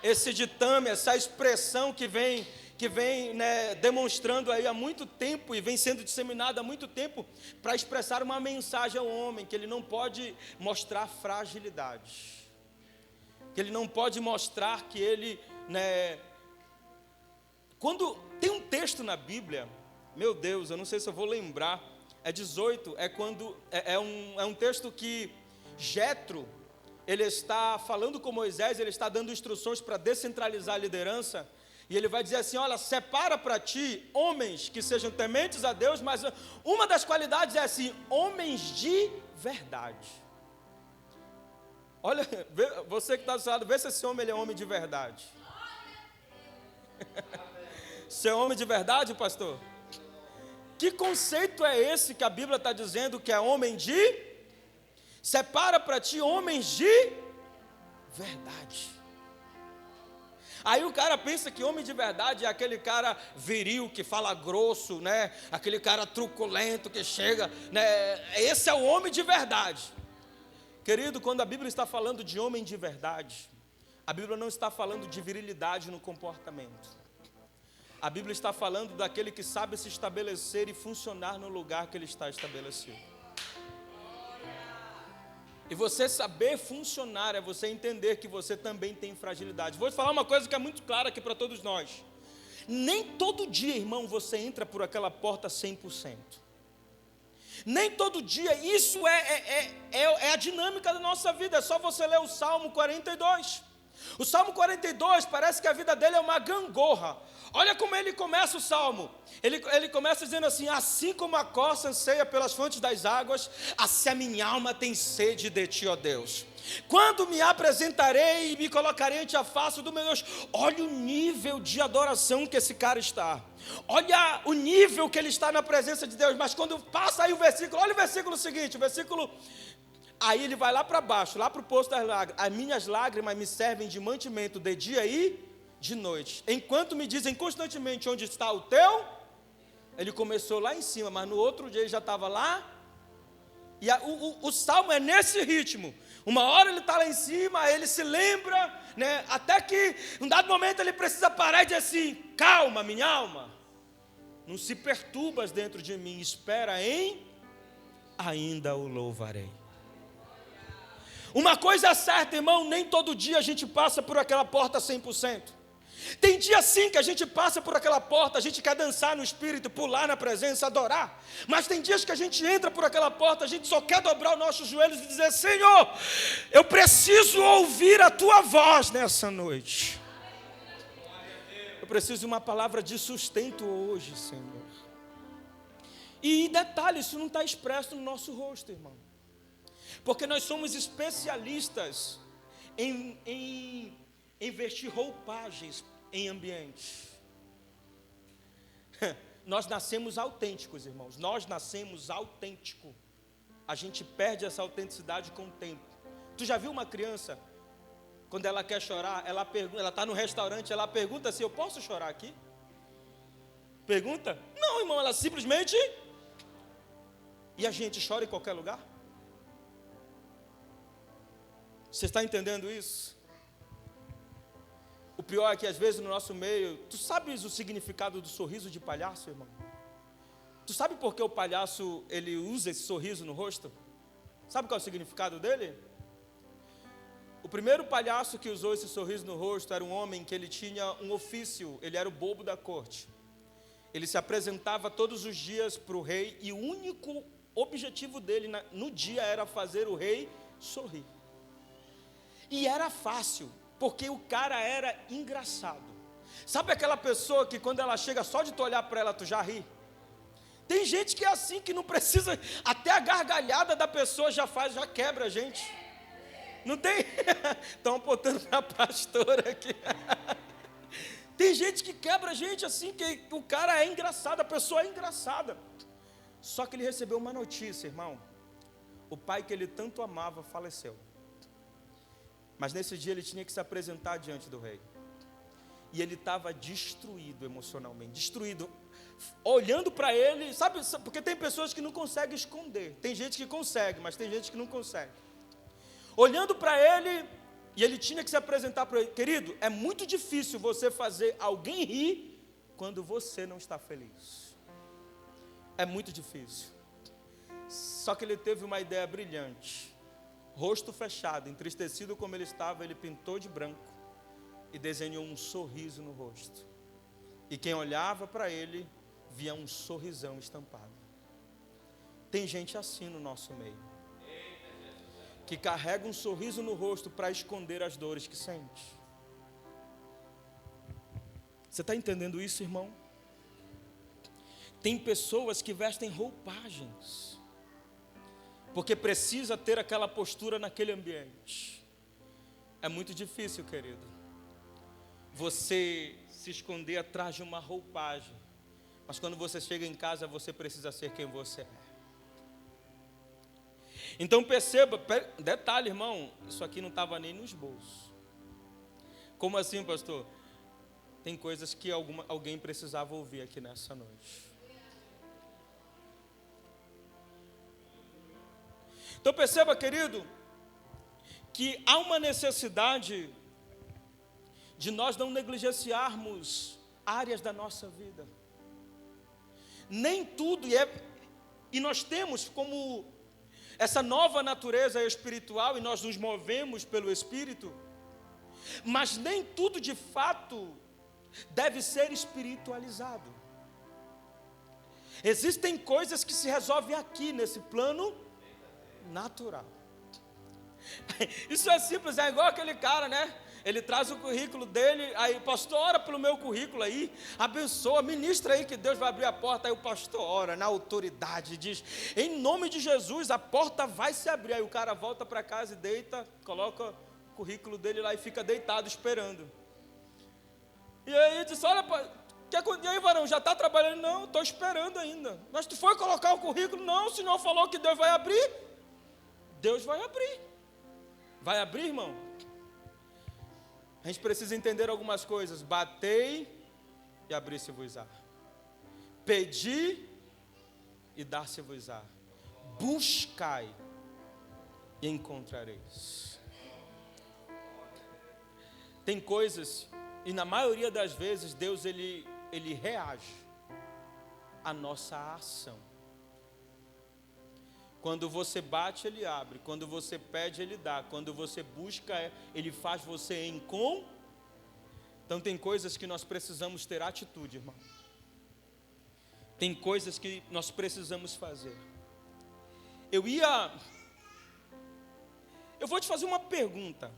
Speaker 4: Esse ditame, essa expressão que vem, né, demonstrando aí há muito tempo e vem sendo disseminada há muito tempo para expressar uma mensagem ao homem, que ele não pode mostrar fragilidade, que ele não pode mostrar que ele, né, quando tem um texto na Bíblia, meu Deus, eu não sei se eu vou lembrar, é 18, é um texto que Jetro, ele está falando com Moisés, ele está dando instruções para descentralizar a liderança, e ele vai dizer assim, olha, separa para ti homens que sejam tementes a Deus, mas uma das qualidades é assim, homens de verdade. Olha, você que está do seu lado, vê se esse homem ele é homem de verdade. Você é homem de verdade, pastor? Que conceito é esse que a Bíblia está dizendo que é homem de? Separa para ti homens de verdade. Aí o cara pensa que homem de verdade é aquele cara viril, que fala grosso, né? Aquele cara truculento que chega, né? Esse é o homem de verdade. Querido, quando a Bíblia está falando de homem de verdade, a Bíblia não está falando de virilidade no comportamento. A Bíblia está falando daquele que sabe se estabelecer e funcionar no lugar que ele está estabelecido. E você saber funcionar é você entender que você também tem fragilidade. Vou te falar uma coisa que é muito clara aqui para todos nós. Nem todo dia, irmão, você entra por aquela porta 100%. Nem todo dia, isso é a dinâmica da nossa vida. É só você ler o Salmo 42. O Salmo 42 parece que a vida dele é uma gangorra. Olha como ele começa o Salmo. Ele começa dizendo assim, assim como a corça anseia pelas fontes das águas, assim a minha alma tem sede de ti, ó Deus. Quando me apresentarei e me colocarei ante a face do meu Deus. Olha o nível de adoração que esse cara está. Olha o nível que ele está na presença de Deus. Mas quando passa aí o versículo, olha o versículo seguinte, aí ele vai lá para baixo, lá para o poço das lágrimas. As minhas lágrimas me servem de mantimento de dia e de noite. Enquanto me dizem constantemente onde está o teu, ele começou lá em cima, mas no outro dia ele já estava lá. E o salmo é nesse ritmo. Uma hora ele está lá em cima, ele se lembra, né? Até que, em um dado momento, ele precisa parar e dizer assim, calma, minha alma, não se perturbas dentro de mim, espera em, ainda o louvarei. Uma coisa é certa, irmão, nem todo dia a gente passa por aquela porta 100%. Tem dia sim que a gente passa por aquela porta, a gente quer dançar no Espírito, pular na presença, adorar. Mas tem dias que a gente entra por aquela porta, a gente só quer dobrar os nossos joelhos e dizer: Senhor, eu preciso ouvir a Tua voz nessa noite. Eu preciso de uma palavra de sustento hoje, Senhor. E detalhe, isso não está expresso no nosso rosto, irmão. Porque nós somos especialistas em vestir roupagens em ambientes. Nós nascemos autênticos, irmãos. Nós nascemos autênticos. A gente perde essa autenticidade com o tempo. Tu já viu uma criança, quando ela quer chorar, ela está no restaurante, ela pergunta se eu posso chorar aqui? Pergunta? Não, irmão, ela simplesmente... E a gente chora em qualquer lugar? Você está entendendo isso? O pior é que às vezes no nosso meio... Tu sabes o significado do sorriso de palhaço, irmão? Tu sabe por que o palhaço ele usa esse sorriso no rosto? Sabe qual é o significado dele? O primeiro palhaço que usou esse sorriso no rosto era um homem que ele tinha um ofício, ele era o bobo da corte. Ele se apresentava todos os dias para o rei e o único objetivo dele no dia era fazer o rei sorrir. E era fácil, porque o cara era engraçado. Sabe aquela pessoa que quando ela chega, só de tu olhar para ela, tu já ri? Tem gente que é assim, que não precisa, até a gargalhada da pessoa já quebra a gente. Não tem? Estão apontando para a pastora aqui. Tem gente que quebra a gente assim, que o cara é engraçado, a pessoa é engraçada. Só que ele recebeu uma notícia, irmão. O pai que ele tanto amava faleceu. Mas nesse dia ele tinha que se apresentar diante do rei. E ele estava destruído emocionalmente, destruído. Olhando para ele, sabe, porque tem pessoas que não conseguem esconder. Tem gente que consegue, mas tem gente que não consegue. Olhando para ele, e ele tinha que se apresentar para ele. Querido, é muito difícil você fazer alguém rir quando você não está feliz. É muito difícil. Só que ele teve uma ideia brilhante. Rosto fechado, entristecido como ele estava, ele pintou de branco e desenhou um sorriso no rosto. E quem olhava para ele, via um sorrisão estampado. Tem gente assim no nosso meio, que carrega um sorriso no rosto para esconder as dores que sente. Você está entendendo isso, irmão? Tem pessoas que vestem roupagens, porque precisa ter aquela postura naquele ambiente. É muito difícil, querido, você se esconder atrás de uma roupagem, mas quando você chega em casa, você precisa ser quem você é. Então perceba, detalhe, irmão, isso aqui não estava nem nos bolsos. Como assim, pastor? Tem coisas que alguém precisava ouvir aqui nessa noite. Então perceba, querido, que há uma necessidade de nós não negligenciarmos áreas da nossa vida. Nem tudo, e nós temos como essa nova natureza espiritual, e nós nos movemos pelo Espírito, mas nem tudo de fato deve ser espiritualizado. Existem coisas que se resolvem aqui, nesse plano natural. Isso é simples, é igual aquele cara, né? Ele traz o currículo dele, aí o pastor ora pelo meu currículo aí, abençoa, ministra aí que Deus vai abrir a porta. Aí o pastor ora na autoridade, diz, em nome de Jesus a porta vai se abrir. Aí o cara volta para casa e deita, coloca o currículo dele lá e fica deitado esperando. E aí diz, olha, e aí, varão, já está trabalhando? Não, estou esperando ainda. Mas tu foi colocar o currículo? Não, o Senhor falou que Deus vai abrir. Deus vai abrir. Vai abrir, irmão? A gente precisa entender algumas coisas. Batei e abrir-se-vos-á. Pedi e dar-se-vos-á. Buscai e encontrareis. Tem coisas, e na maioria das vezes Deus ele reage à nossa ação. Quando você bate, Ele abre. Quando você pede, Ele dá. Quando você busca, Ele faz você Então tem coisas que nós precisamos ter atitude, irmão. Tem coisas que nós precisamos fazer. Eu vou te fazer uma pergunta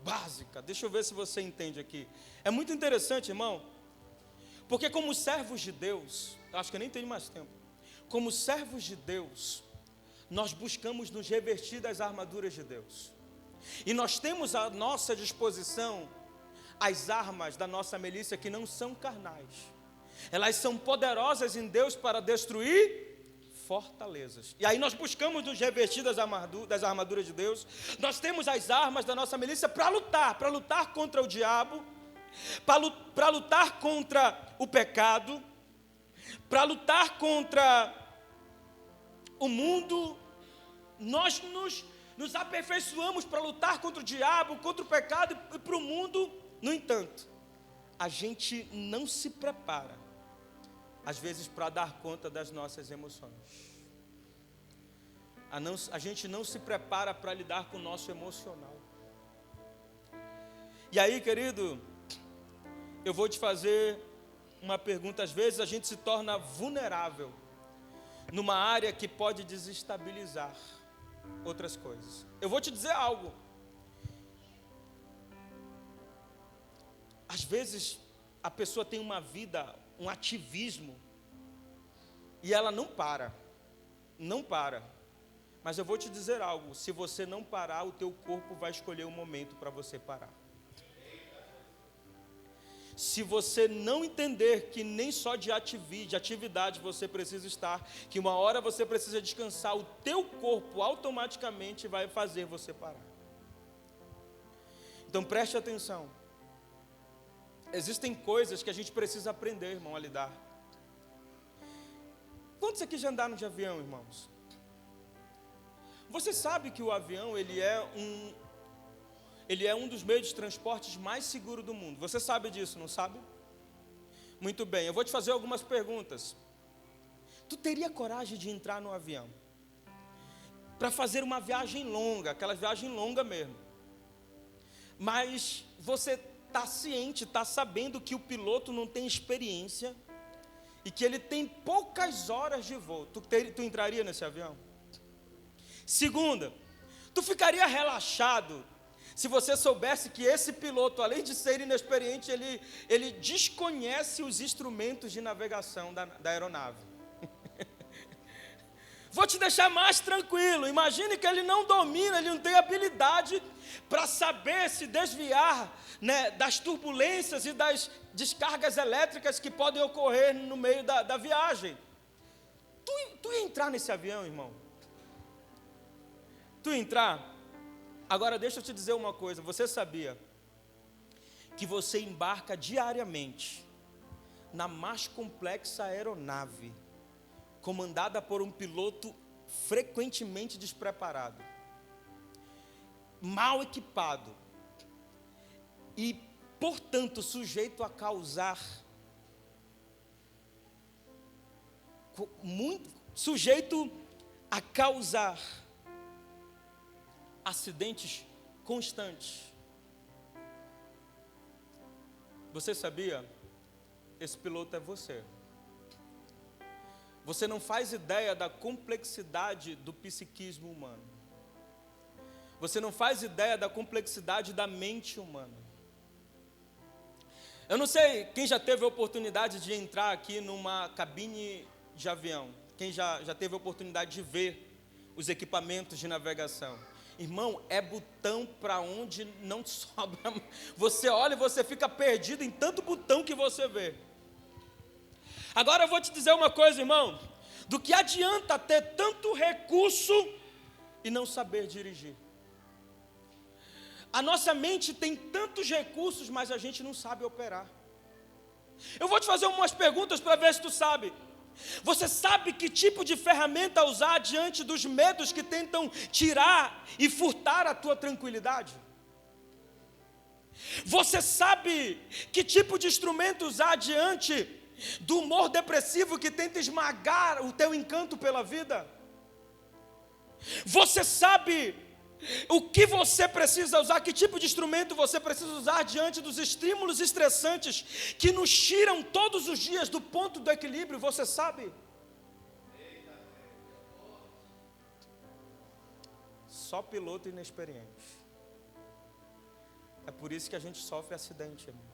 Speaker 4: básica. Deixa eu ver se você entende aqui. É muito interessante, irmão. Porque como servos de Deus, acho que eu nem tenho mais tempo. Como servos de Deus, nós buscamos nos revestir das armaduras de Deus. E nós temos à nossa disposição as armas da nossa milícia que não são carnais. Elas são poderosas em Deus para destruir fortalezas. E aí nós buscamos nos revestir das armaduras de Deus. Nós temos as armas da nossa milícia para lutar contra o diabo, para lutar contra o pecado, para lutar contra o mundo. Nós nos aperfeiçoamos para lutar contra o diabo, contra o pecado e para o mundo. No entanto, a gente não se prepara, às vezes, para dar conta das nossas emoções. A gente não se prepara para lidar com o nosso emocional. E aí, querido, eu vou te fazer uma pergunta. Às vezes a gente se torna vulnerável numa área que pode desestabilizar outras coisas. Eu vou te dizer algo. Às vezes a pessoa tem uma vida, um ativismo, e ela não para. Mas eu vou te dizer algo, se você não parar, o teu corpo vai escolher um momento para você parar. Se você não entender que nem só de atividade você precisa estar, que uma hora você precisa descansar, o teu corpo automaticamente vai fazer você parar. Então preste atenção. Existem coisas que a gente precisa aprender, irmão, a lidar. Quantos aqui já andaram de avião, irmãos? Você sabe que o avião, ele é um dos meios de transportes mais seguros do mundo. Você sabe disso, não sabe? Muito bem, eu vou te fazer algumas perguntas. Tu teria coragem de entrar no avião para fazer uma viagem longa, aquela viagem longa mesmo, mas você está ciente, está sabendo que o piloto não tem experiência e que ele tem poucas horas de voo? Tu entraria nesse avião? Segunda, tu ficaria relaxado se você soubesse que esse piloto, além de ser inexperiente, ele desconhece os instrumentos de navegação da aeronave? Vou te deixar mais tranquilo. Imagine que ele não domina, ele não tem habilidade para saber se desviar, né, das turbulências e das descargas elétricas que podem ocorrer no meio da viagem. Tu ia entrar nesse avião, irmão? Tu ia entrar? Agora deixa eu te dizer uma coisa. Você sabia que você embarca diariamente na mais complexa aeronave, comandada por um piloto frequentemente despreparado, mal equipado e, portanto, sujeito a causar acidentes constantes? Você sabia? Esse piloto é você. Você não faz ideia da complexidade do psiquismo humano. Você não faz ideia da complexidade da mente humana. Eu não sei quem já teve a oportunidade de entrar aqui numa cabine de avião. Quem já teve a oportunidade de ver os equipamentos de navegação. Irmão, é botão para onde não sobra. Você olha e você fica perdido em tanto botão que você vê. Agora eu vou te dizer uma coisa, irmão. Do que adianta ter tanto recurso e não saber dirigir? A nossa mente tem tantos recursos, mas a gente não sabe operar. Eu vou te fazer umas perguntas para ver se tu sabe. Você sabe que tipo de ferramenta usar diante dos medos que tentam tirar e furtar a tua tranquilidade? Você sabe que tipo de instrumento usar diante do humor depressivo que tenta esmagar o teu encanto pela vida? Você sabe o que você precisa usar, que tipo de instrumento você precisa usar diante dos estímulos estressantes que nos tiram todos os dias do ponto do equilíbrio, você sabe? Só piloto inexperiente. É por isso que a gente sofre acidente, irmão.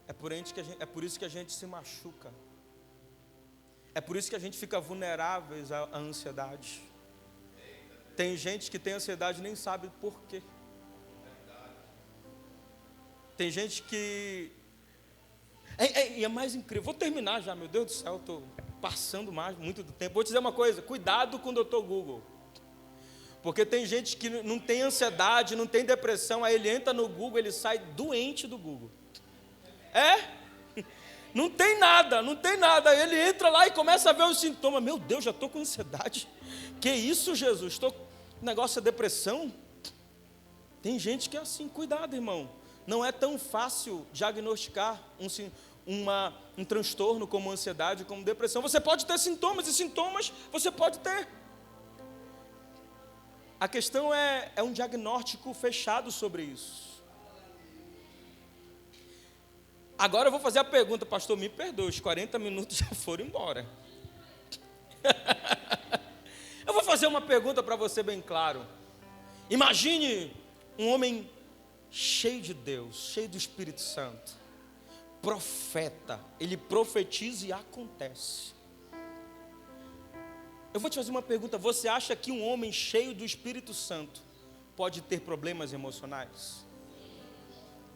Speaker 4: É por isso que a gente se machuca. É por isso que a gente fica vulneráveis à ansiedade. Tem gente que tem ansiedade e nem sabe por quê. Tem gente que... E é mais incrível. Vou terminar já, meu Deus do céu. Estou passando muito do tempo. Vou te dizer uma coisa. Cuidado com o Dr. Google. Porque tem gente que não tem ansiedade, não tem depressão. Aí ele entra no Google, ele sai doente do Google. Não tem nada. Aí ele entra lá e começa a ver os sintomas. Meu Deus, já estou com ansiedade. Que isso, Jesus? O negócio é depressão? Tem gente que é assim. Cuidado, irmão. Não é tão fácil diagnosticar um transtorno como ansiedade, como depressão. Você pode ter sintomas, e sintomas você pode ter. A questão é um diagnóstico fechado sobre isso. Agora eu vou fazer a pergunta, pastor, me perdoe, os 40 minutos já foram embora. Eu vou fazer uma pergunta para você bem claro. Imagine um homem cheio de Deus, cheio do Espírito Santo, profeta, ele profetiza e acontece. Eu vou te fazer uma pergunta, você acha que um homem cheio do Espírito Santo pode ter problemas emocionais?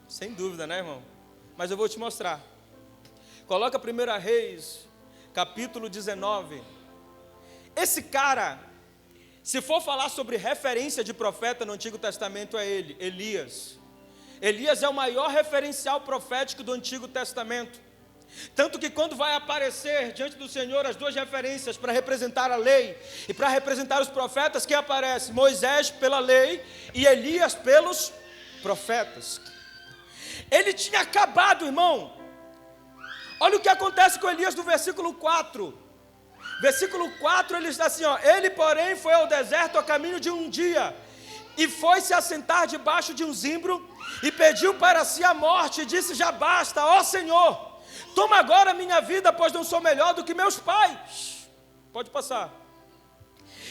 Speaker 4: Sem dúvida, né, irmão? Mas eu vou te mostrar. Coloca 1 Reis, capítulo 19. Esse cara, se for falar sobre referência de profeta no Antigo Testamento, é ele, Elias. Elias é o maior referencial profético do Antigo Testamento. Tanto que quando vai aparecer diante do Senhor as duas referências para representar a lei e para representar os profetas, quem aparece? Moisés pela lei e Elias pelos profetas. Ele tinha acabado, irmão. Olha o que acontece com Elias no versículo 4. Versículo 4 ele diz assim, ele porém foi ao deserto a caminho de um dia e foi se assentar debaixo de um zimbro e pediu para si a morte e disse, já basta, ó Senhor, toma agora a minha vida, pois não sou melhor do que meus pais. Pode passar.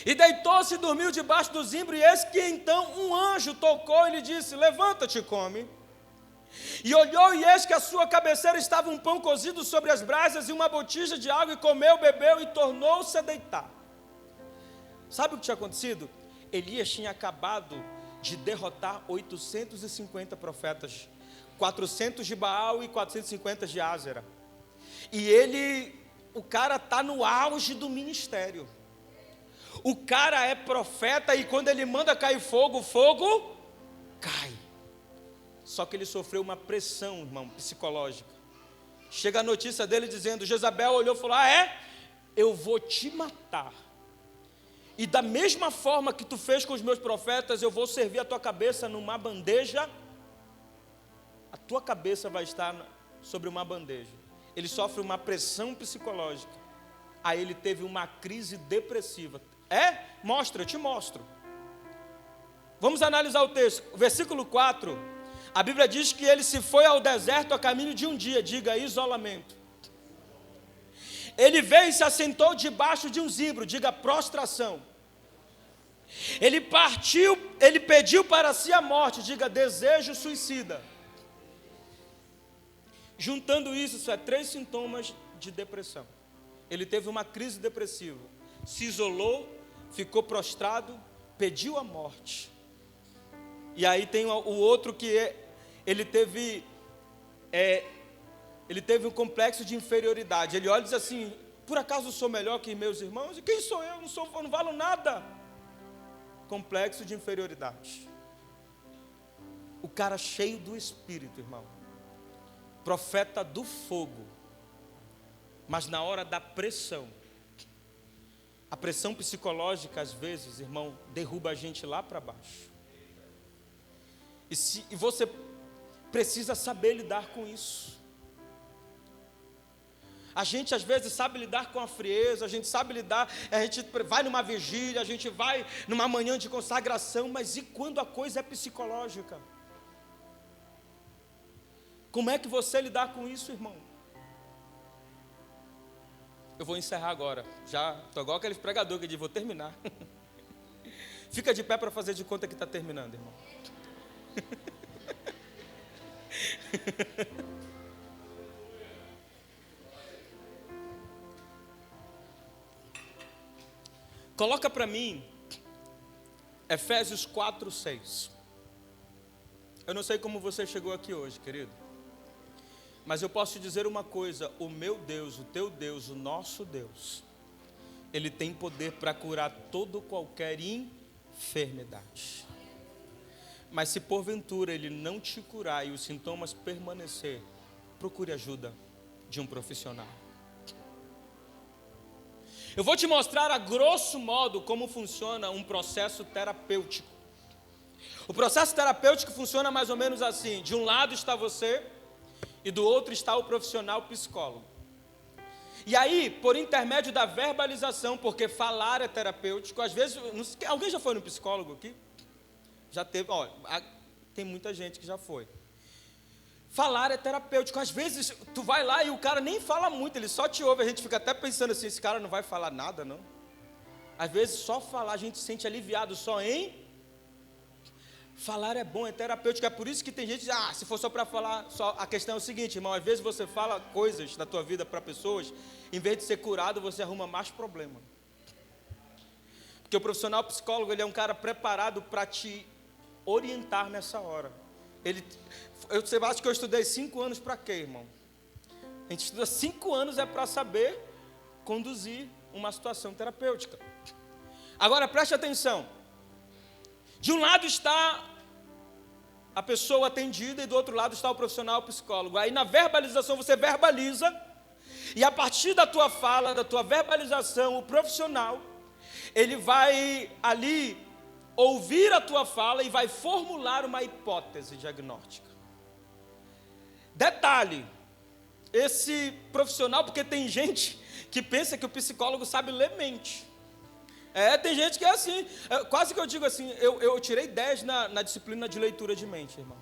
Speaker 4: E deitou-se e dormiu debaixo do zimbro, e eis que então um anjo tocou e lhe disse, levanta-te e come. E olhou, e eis que a sua cabeceira estava um pão cozido sobre as brasas e uma botija de água, e comeu, bebeu e tornou-se a deitar. Sabe o que tinha acontecido? Elias tinha acabado de derrotar 850 profetas, 400 de Baal e 450 de Ázera. E o cara está no auge do ministério. O cara é profeta e quando ele manda cair fogo, o fogo cai. Só que ele sofreu uma pressão, irmão, psicológica. Chega a notícia dele dizendo, Jezabel olhou e falou, eu vou te matar. E da mesma forma que tu fez com os meus profetas, eu vou servir a tua cabeça numa bandeja. A tua cabeça vai estar sobre uma bandeja. Ele sofre uma pressão psicológica. Aí ele teve uma crise depressiva. Mostra, eu te mostro. Vamos analisar o texto. Versículo 4. A Bíblia diz que ele se foi ao deserto a caminho de um dia. Diga, isolamento. Ele veio e se assentou debaixo de um zimbro. Diga, prostração. Ele pediu para si a morte. Diga, desejo suicida. Juntando isso é 3 sintomas de depressão. Ele teve uma crise depressiva, se isolou, ficou prostrado, pediu a morte. E aí tem o outro que ele teve um complexo de inferioridade. Ele olha e diz assim, por acaso eu sou melhor que meus irmãos? E quem sou eu? Não valo nada. Complexo de inferioridade. O cara cheio do Espírito, irmão. Profeta do fogo. Mas na hora da pressão, a pressão psicológica às vezes, irmão, derruba a gente lá para baixo. E você precisa saber lidar com isso. A gente às vezes sabe lidar com a frieza, a gente sabe lidar, a gente vai numa vigília, a gente vai numa manhã de consagração, mas e quando a coisa é psicológica? Como é que você lidar com isso, irmão? Eu vou encerrar agora, já estou igual aqueles pregadores que dizem, vou terminar. Fica de pé para fazer de conta que está terminando, irmão. Coloca para mim Efésios 4:6. Eu não sei como você chegou aqui hoje, querido, mas eu posso te dizer uma coisa: o meu Deus, o teu Deus, o nosso Deus, Ele tem poder para curar toda qualquer enfermidade. Mas se porventura Ele não te curar e os sintomas permanecer, procure ajuda de um profissional. Eu vou te mostrar a grosso modo como funciona um processo terapêutico. O processo terapêutico funciona mais ou menos assim: de um lado está você e do outro está o profissional psicólogo. E aí, por intermédio da verbalização, porque falar é terapêutico, às vezes, alguém já foi no psicólogo aqui? Já teve, ó, tem muita gente que já foi. Falar é terapêutico. Às vezes, tu vai lá e o cara nem fala muito, ele só te ouve. A gente fica até pensando assim, esse cara não vai falar nada, não. Às vezes, só falar, a gente se sente aliviado só em... Falar é bom, é terapêutico. É por isso que tem gente que diz, se for só para falar, só... A questão é o seguinte, irmão, às vezes você fala coisas da tua vida para pessoas, em vez de ser curado, você arruma mais problema. Porque o profissional psicólogo, ele é um cara preparado para te orientar nessa hora. Você acha que eu estudei 5 anos para quê, irmão? A gente estuda 5 anos para saber conduzir uma situação terapêutica. Agora preste atenção. De um lado está a pessoa atendida e do outro lado está o profissional psicólogo. Aí na verbalização você verbaliza e a partir da tua fala, da tua verbalização, o profissional, ele vai ali ouvir a tua fala e vai formular uma hipótese diagnóstica. Detalhe, esse profissional, porque tem gente que pensa que o psicólogo sabe ler mente. Tem gente que é assim, quase que eu digo assim, eu tirei 10 na disciplina de leitura de mente, irmão.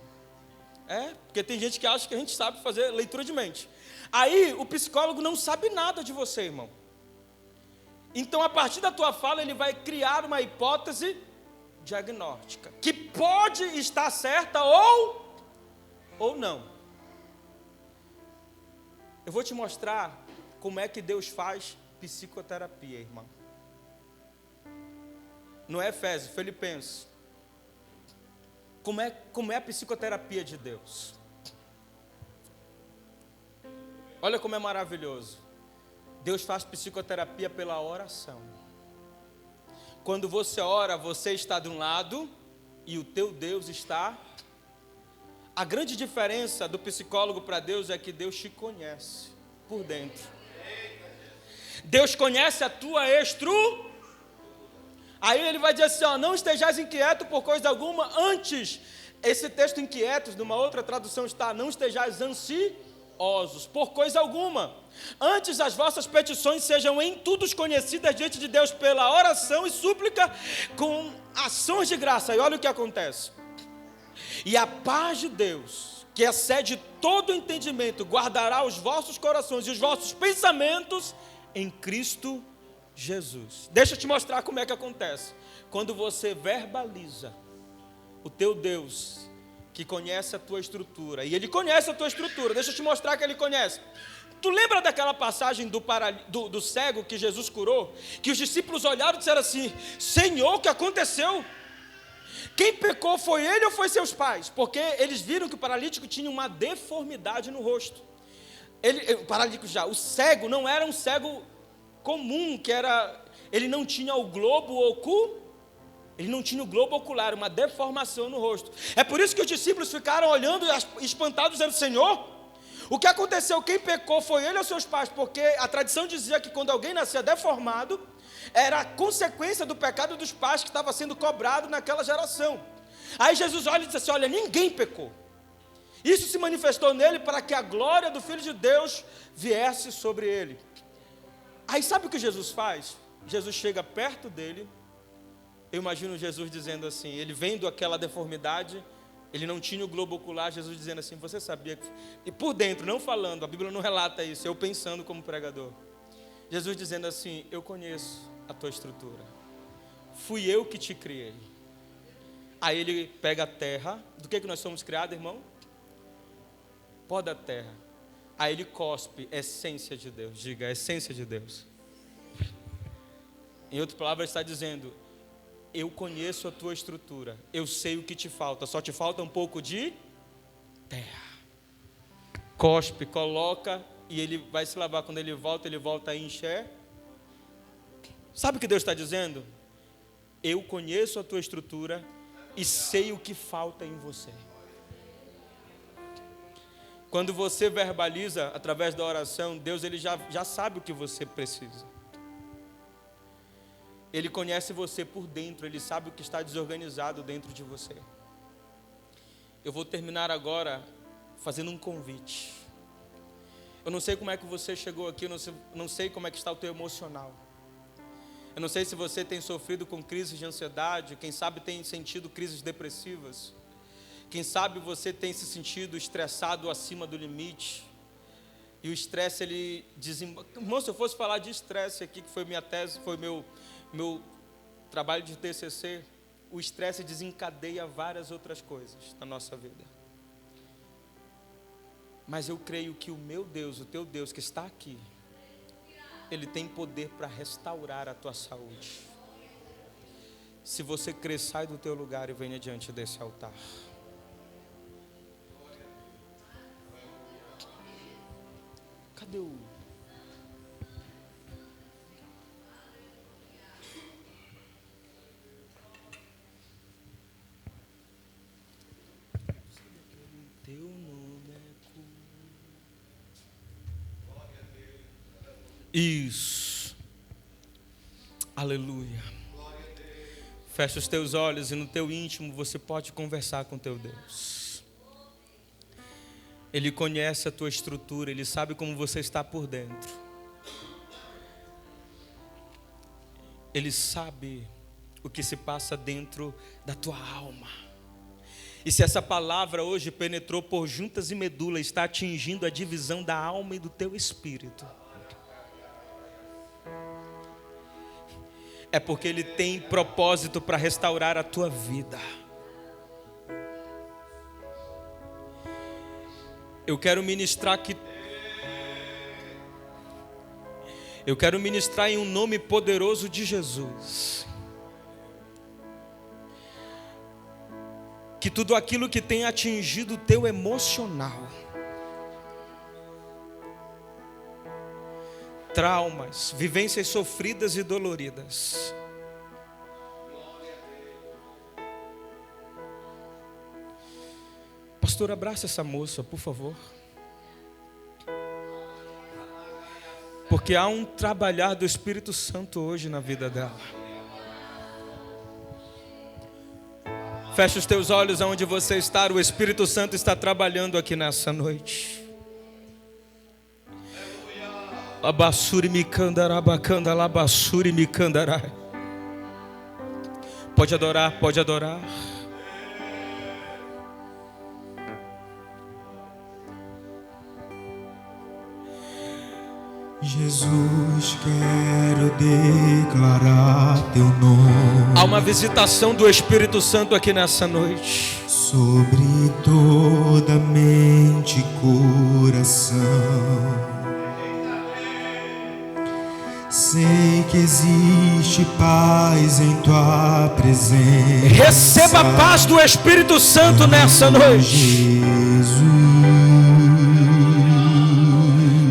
Speaker 4: Porque tem gente que acha que a gente sabe fazer leitura de mente. Aí o psicólogo não sabe nada de você, irmão. Então a partir da tua fala ele vai criar uma hipótese diagnóstica, que pode estar certa ou não. Eu vou te mostrar como é que Deus faz psicoterapia, irmão. Não é Efésios, Filipenses. Como é a psicoterapia de Deus? Olha como é maravilhoso. Deus faz psicoterapia pela oração. Quando você ora, você está de um lado e o teu Deus está... A grande diferença do psicólogo para Deus é que Deus te conhece por dentro. Deus conhece a tua Aí ele vai dizer assim, não estejais inquieto por coisa alguma, antes, esse texto inquietos, numa outra tradução está, não estejais ansiosos por coisa alguma. Antes as vossas petições sejam em tudo conhecidas diante de Deus pela oração e súplica com ações de graça. E olha o que acontece. E a paz de Deus, que excede todo entendimento, guardará os vossos corações e os vossos pensamentos em Cristo Jesus. Deixa eu te mostrar como é que acontece. Quando você verbaliza o teu Deus, que conhece a tua estrutura, e Ele conhece a tua estrutura, deixa eu te mostrar que Ele conhece. Tu lembra daquela passagem do cego que Jesus curou? Que os discípulos olharam e disseram assim, Senhor, o que aconteceu? Quem pecou foi ele ou foi seus pais? Porque eles viram que o paralítico tinha uma deformidade no rosto. O cego não era um cego comum, ele não tinha o globo ocular, uma deformação no rosto. É por isso que os discípulos ficaram olhando espantados, dizendo, Senhor, o que aconteceu? Quem pecou foi ele ou seus pais? Porque a tradição dizia que quando alguém nascia deformado, era a consequência do pecado dos pais que estava sendo cobrado naquela geração. Aí Jesus olha e diz assim, olha, ninguém pecou. Isso se manifestou nele para que a glória do Filho de Deus viesse sobre ele. Aí sabe o que Jesus faz? Jesus chega perto dele. Eu imagino Jesus dizendo assim, ele vendo aquela deformidade, ele não tinha o globo ocular, Jesus dizendo assim, você sabia que... E por dentro, não falando, a Bíblia não relata isso, eu pensando como pregador. Jesus dizendo assim, eu conheço a tua estrutura. Fui eu que te criei. Aí ele pega a terra. Do que nós somos criados, irmão? Pó da terra. Aí ele cospe, essência de Deus. Diga, essência de Deus. Em outras palavras, está dizendo, eu conheço a tua estrutura. Eu sei o que te falta. Só te falta um pouco de terra. Cospe, coloca, e ele vai se lavar. Quando ele volta a encher. Sabe o que Deus está dizendo? Eu conheço a tua estrutura e sei o que falta em você. Quando você verbaliza através da oração, Deus ele já sabe o que você precisa. Ele conhece você por dentro, Ele sabe o que está desorganizado dentro de você. Eu vou terminar agora fazendo um convite. Eu não sei como é que você chegou aqui, eu não sei como é que está o teu emocional. Eu não sei se você tem sofrido com crises de ansiedade, quem sabe tem sentido crises depressivas. Quem sabe você tem se sentido estressado acima do limite. E o estresse, ele Irmão, se eu fosse falar de estresse aqui, que foi minha tese, foi meu trabalho de TCC, o estresse desencadeia várias outras coisas na nossa vida. Mas eu creio que o meu Deus, o teu Deus que está aqui, Ele tem poder para restaurar a tua saúde. Se você crer, sai do teu lugar e venha diante desse altar. Cadê o... Teu nome é Isso. Aleluia. Fecha os teus olhos e no teu íntimo você pode conversar com teu Deus. Ele conhece a tua estrutura, Ele sabe como você está por dentro. Ele sabe o que se passa dentro da tua alma. E se essa palavra hoje penetrou por juntas e medula, está atingindo a divisão da alma e do teu espírito, é porque Ele tem propósito para restaurar a tua vida. Eu quero ministrar em um nome poderoso de Jesus. Que tudo aquilo que tem atingido o teu emocional, traumas, vivências sofridas e doloridas, pastor, abraça essa moça, por favor. Porque há um trabalhar do Espírito Santo hoje na vida dela. Fecha os teus olhos aonde você está. O Espírito Santo está trabalhando aqui nessa noite. Abassuri me candará, bacanda lá, bassuri me candará. Pode adorar, pode adorar.
Speaker 1: Jesus, quero declarar teu nome.
Speaker 4: Há uma visitação do Espírito Santo aqui nessa noite.
Speaker 1: Sobre toda mente e coração. Sei que existe paz em tua presença.
Speaker 4: Receba a paz do Espírito Santo nessa noite.
Speaker 1: Jesus.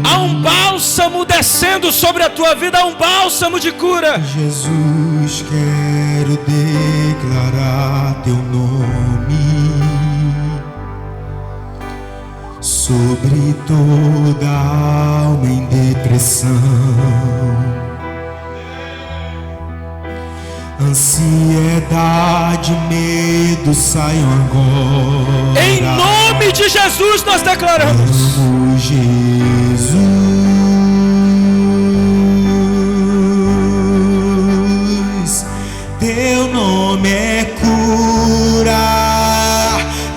Speaker 4: Há um bálsamo descendo sobre a tua vida, há um bálsamo de cura.
Speaker 1: Jesus, quero declarar teu nome sobre toda alma em depressão, Ansiedade, medo saiam agora.
Speaker 4: Em nome de Jesus nós declaramos.
Speaker 1: Amo Jesus. Teu nome é cura,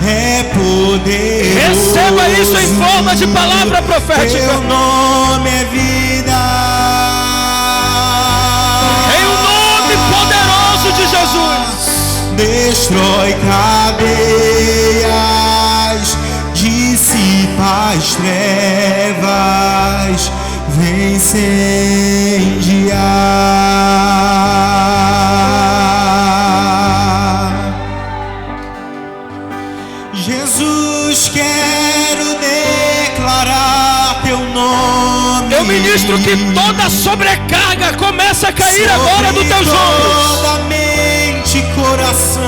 Speaker 1: é poder.
Speaker 4: Receba isso em forma de palavra profética.
Speaker 1: Teu nome é vida.
Speaker 4: Em o nome poderoso de Jesus.
Speaker 1: Destrói cadeias, dissipa as trevas, vem incendiar. Jesus, quero declarar teu nome.
Speaker 4: Eu ministro que toda sobrecarga começa a cair agora dos teus ombros.
Speaker 1: Toda mente e coração.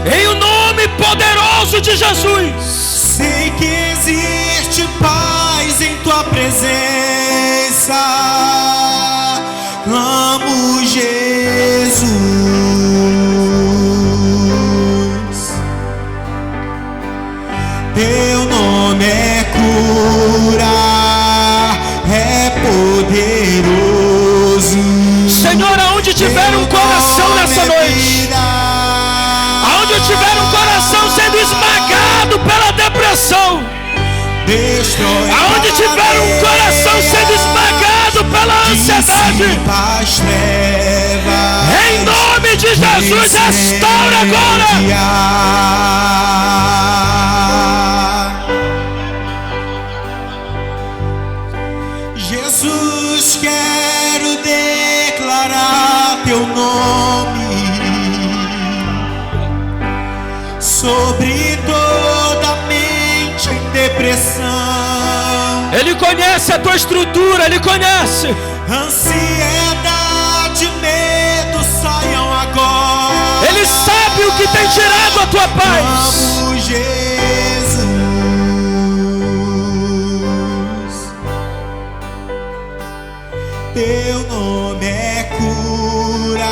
Speaker 4: Em o nome poderoso de Jesus.
Speaker 1: Sei que existe paz em tua presença. Clamo Jesus. Teu nome é cura, é poderoso.
Speaker 4: Senhor, aonde tiver um coração nessa noite, aonde tiver um coração sendo esmagado pela depressão, aonde tiver um coração sendo esmagado pela ansiedade, em nome de Jesus, restaura agora.
Speaker 1: Jesus, quero declarar teu nome sobre toda mente em depressão.
Speaker 4: Ele conhece a tua estrutura, Ele conhece.
Speaker 1: Ansiedade, medo saiam agora.
Speaker 4: Ele sabe o que tem tirado a tua paz.
Speaker 1: Amo Jesus. Teu nome é cura,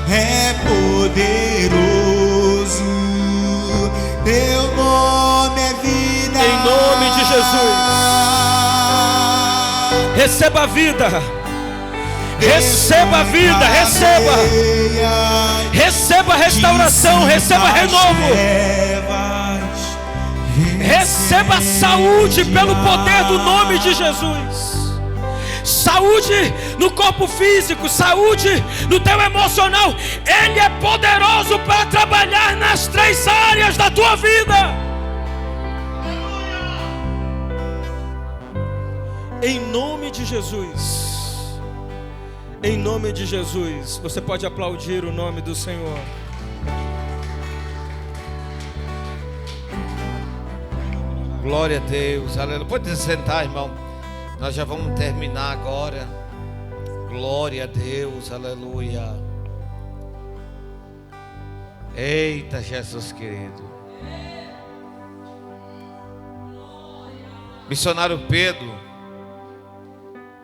Speaker 1: é poderoso. Teu nome é vida.
Speaker 4: Em nome de Jesus. Receba a vida. Receba a vida, receba. Receba a restauração, receba renovo. Receba a saúde pelo poder do nome de Jesus. Saúde no corpo físico, saúde no teu emocional. Ele é poderoso para trabalhar nas 3 áreas da tua vida. Em nome de Jesus. Em nome de Jesus. Você pode aplaudir o nome do Senhor.
Speaker 2: Glória a Deus, aleluia. Pode sentar, irmão. Nós já vamos terminar agora. Glória a Deus, aleluia. Eita, Jesus querido. Missionário Pedro,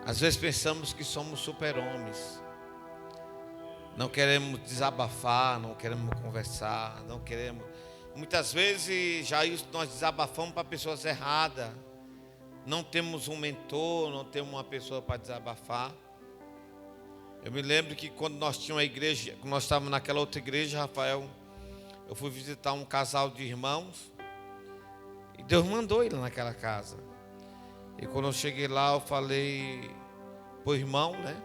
Speaker 2: às vezes pensamos que somos super-homens. Não queremos desabafar, não queremos conversar, não queremos. Muitas vezes já nós desabafamos para pessoas erradas. Não temos um mentor, não temos uma pessoa para desabafar. Eu me lembro que quando nós tínhamos a igreja, quando nós estávamos naquela outra igreja, Rafael, eu fui visitar um casal de irmãos e Deus mandou ele naquela casa. E quando eu cheguei lá, eu falei para o irmão, né?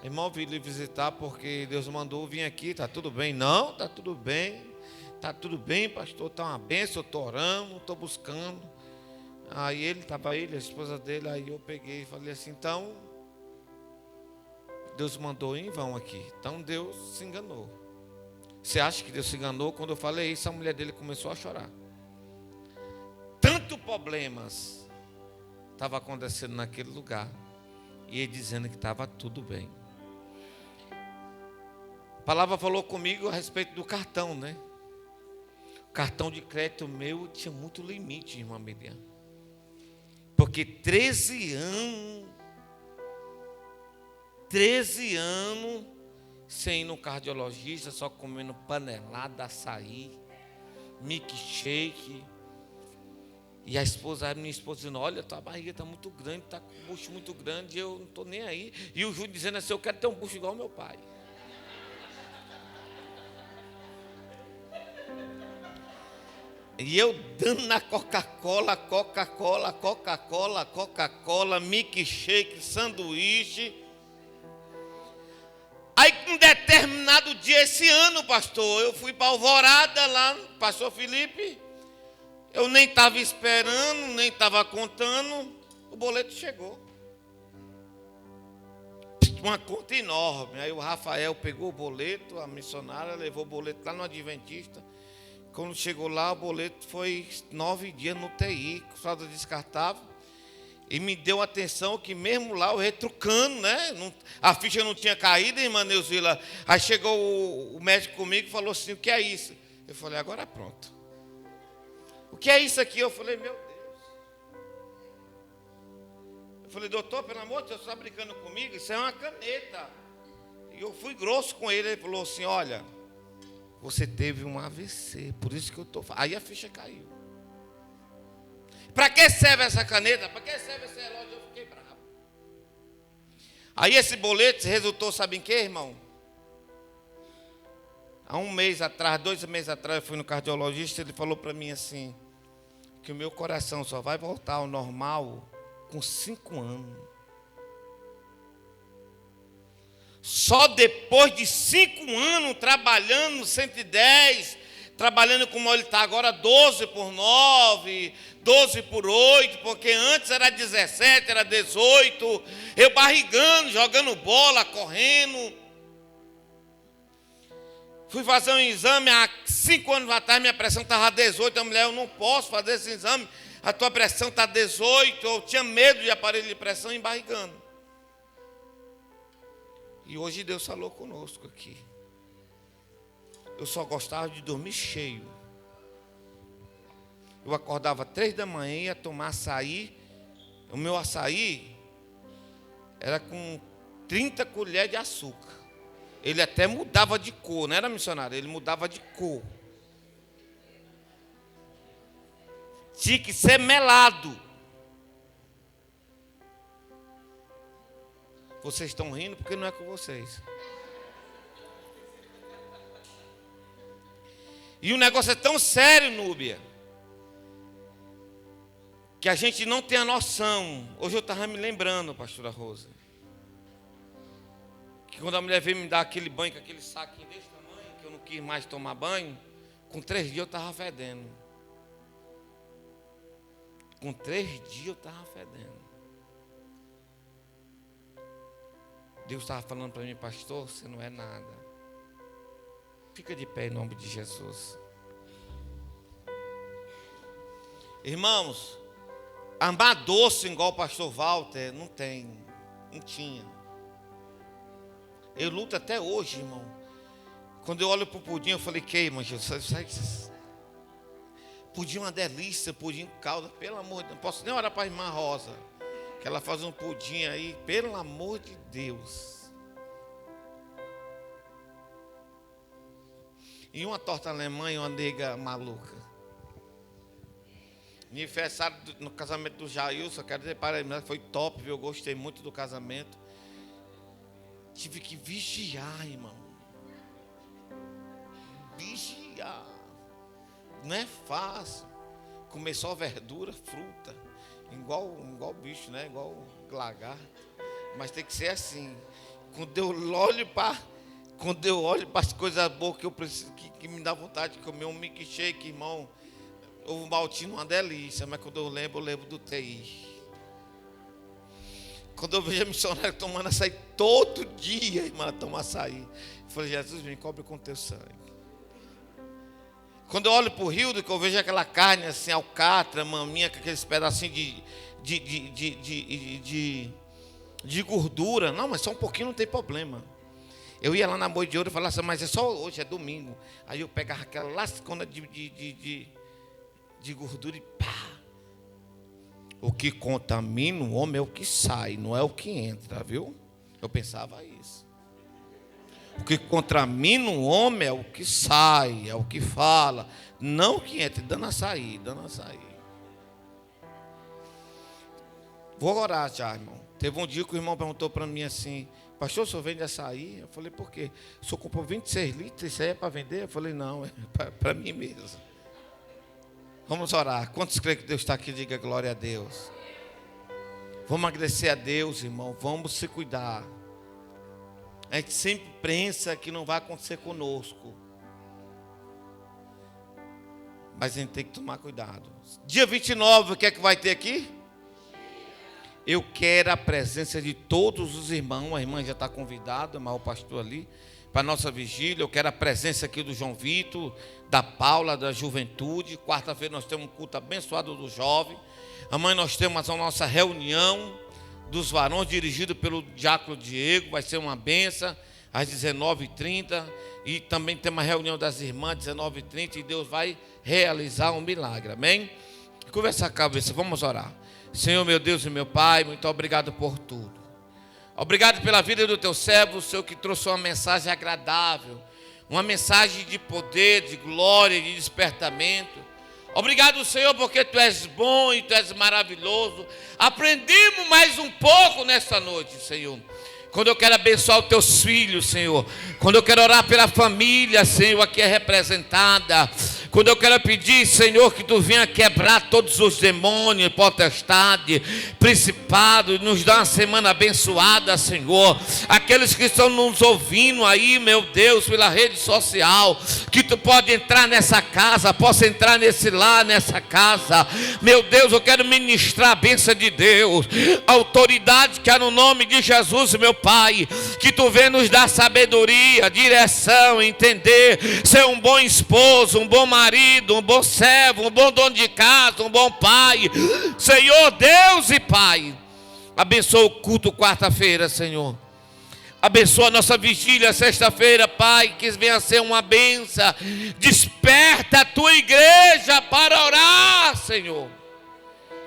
Speaker 2: Irmão, vim lhe visitar porque Deus mandou vir aqui, tá tudo bem? Não, tá tudo bem. Tá tudo bem, pastor, tá uma bênção, eu estou orando, estou buscando. Aí estava ele, a esposa dele, aí eu peguei e falei assim, então, Deus mandou em vão aqui. Então Deus se enganou. Você acha que Deus se enganou? Quando eu falei isso, a mulher dele começou a chorar. Tanto problemas estava acontecendo naquele lugar. E ele dizendo que estava tudo bem. A palavra falou comigo a respeito do cartão, né? O cartão de crédito meu tinha muito limite, irmã Miriam. Porque 13 anos sem ir no cardiologista, só comendo panelada, açaí, milkshake. E a minha esposa dizendo, olha, tua barriga está muito grande, está com um bucho muito grande, eu não estou nem aí. E o Júnior dizendo assim, eu quero ter um bucho igual ao meu pai. E eu dando na Coca-Cola, milkshake, sanduíche. Aí, um determinado dia, esse ano, pastor, eu fui para Alvorada, lá, pastor Felipe. Eu nem estava esperando, nem estava contando. O boleto chegou. Uma conta enorme. Aí o Rafael pegou o boleto, a missionária levou o boleto lá no Adventista. Quando chegou lá, o boleto foi 9 dias no TI, com fralda descartável. E me deu atenção que mesmo lá, eu retrucando, né? A ficha não tinha caído, irmã Neuzila. Aí chegou o médico comigo e falou assim, o que é isso? Eu falei, agora pronto. O que é isso aqui? Eu falei, meu Deus. Eu falei, doutor, pelo amor de Deus, você está brincando comigo? Isso é uma caneta. E eu fui grosso com ele. Ele falou assim, olha, você teve um AVC, por isso que eu estou... Aí a ficha caiu. Para que serve essa caneta? Para que serve esse relógio? Eu fiquei bravo. Aí esse boleto resultou, sabe em quê, irmão? Há 1 mês atrás, 2 meses atrás, eu fui no cardiologista, ele falou para mim assim, que o meu coração só vai voltar ao normal com 5 anos. Só depois de 5 anos trabalhando no 110, trabalhando como ele está agora, 12 por 9, 12 por 8, porque antes era 17, era 18, eu barrigando, jogando bola, correndo. Fui fazer um exame há 5 anos atrás, minha pressão estava 18, a mulher, eu não posso fazer esse exame, a tua pressão está 18, eu tinha medo de aparelho de pressão embarrigando. E hoje Deus falou conosco aqui. Eu só gostava de dormir cheio. Eu acordava 3 da manhã, ia tomar açaí. O meu açaí era com 30 colheres de açúcar. Ele até mudava de cor, não era missionário, ele mudava de cor. Tinha que ser melado. Vocês estão rindo porque não é com vocês. E o negócio é tão sério, Núbia, que a gente não tem a noção. Hoje eu estava me lembrando, pastora Rosa, que quando a mulher veio me dar aquele banho, com aquele saquinho desse tamanho, que eu não quis mais tomar banho, com 3 dias eu estava fedendo. Com 3 dias eu estava fedendo. Deus estava falando para mim, pastor, você não é nada. Fica de pé em nome de Jesus. Irmãos, amar doce igual o pastor Walter, não tem, não tinha. Eu luto até hoje, irmão. Quando eu olho para o pudim, eu falei, queima, Jesus. Pudim é uma delícia, pudim com calda, pelo amor de Deus. Não posso nem orar para a irmã Rosa, que ela faz um pudim aí, pelo amor de Deus. E uma torta alemã e uma nega maluca. Aniversário no casamento do Jailson, quero dizer para ele, foi top, viu? Eu gostei muito do casamento. Tive que vigiar, irmão. Vigiar. Não é fácil. Comer só verdura, fruta. Igual bicho, né? Igual lagarto. Mas tem que ser assim. Quando eu olho para as coisas boas que eu preciso, que me dá vontade de comer um milkshake, irmão. Ovo maltino é uma delícia, mas quando eu lembro do TI. Quando eu vejo a missionária tomando açaí todo dia, irmã, toma açaí. Eu falei, Jesus, me cobre com teu sangue. Quando eu olho para o rio, que eu vejo aquela carne assim, alcatra, maminha, com aqueles pedacinhos de gordura. Não, mas só um pouquinho não tem problema. Eu ia lá na Boi de Ouro e falava assim, mas é só hoje, é domingo. Aí eu pegava aquela lascona de gordura e pá. O que contamina o homem é o que sai, não é o que entra, viu? Eu pensava isso. Porque contra mim no homem é o que sai, é o que fala, não o que entra, dando a sair, dando a sair. Vou orar já, irmão. Teve um dia que o irmão perguntou para mim assim: pastor, o senhor vende açaí? Eu falei, por quê? O senhor comprou 26 litros, isso aí é para vender? Eu falei, não, é para mim mesmo. Vamos orar. Quantos creem que Deus está aqui? Diga glória a Deus. Vamos agradecer a Deus, irmão. Vamos se cuidar. A gente sempre pensa que não vai acontecer conosco, mas a gente tem que tomar cuidado. Dia 29, o que é que vai ter aqui? Eu quero a presença de todos os irmãos. A irmã já está convidada, mas o pastor ali, para a nossa vigília. Eu quero a presença aqui do João Vitor, da Paula, da juventude. Quarta-feira nós temos um culto abençoado do jovem. Amanhã nós temos a nossa reunião dos varões, dirigido pelo diácono Diego. Vai ser uma benção às 19h30. E também tem uma reunião das irmãs, 19h30. E Deus vai realizar um milagre, amém? Conversa a cabeça, vamos orar. Senhor, meu Deus e meu Pai, muito obrigado por tudo. Obrigado pela vida do teu servo, o Senhor que trouxe uma mensagem agradável, uma mensagem de poder, de glória, de despertamento. Obrigado, Senhor, porque tu és bom e tu és maravilhoso. Aprendemos mais um pouco nesta noite, Senhor. Quando eu quero abençoar os teus filhos, Senhor. Quando eu quero orar pela família, Senhor, aqui é representada. Quando eu quero pedir, Senhor, que tu venha quebrar todos os demônios, potestade, principado, nos dá uma semana abençoada, Senhor. Aqueles que estão nos ouvindo aí, meu Deus, pela rede social, que tu pode entrar nessa casa, possa entrar nesse lar, nessa casa. Meu Deus, eu quero ministrar a bênção de Deus, a autoridade que há no nome de Jesus, meu Pai. Que tu venha nos dar sabedoria, direção, entender, ser um bom esposo, um bom marido, um bom servo, um bom dono de casa, um bom pai. Senhor Deus e Pai, abençoa o culto quarta-feira, Senhor. Abençoa a nossa vigília sexta-feira, Pai, que venha ser uma bênção. Desperta a tua igreja para orar, Senhor,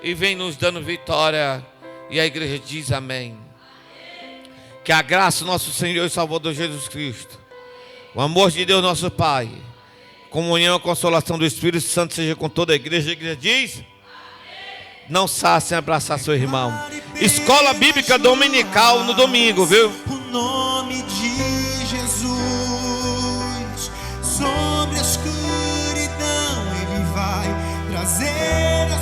Speaker 2: e vem nos dando vitória. E a igreja diz amém. Que a graça do nosso Senhor e Salvador Jesus Cristo, o amor de Deus nosso Pai, comunhão e consolação do Espírito Santo seja com toda a igreja. A igreja diz amém. Não saia sem abraçar seu irmão. Escola Bíblica Dominical no domingo, viu?
Speaker 1: O nome de Jesus sobre a escuridão, Ele vai trazer a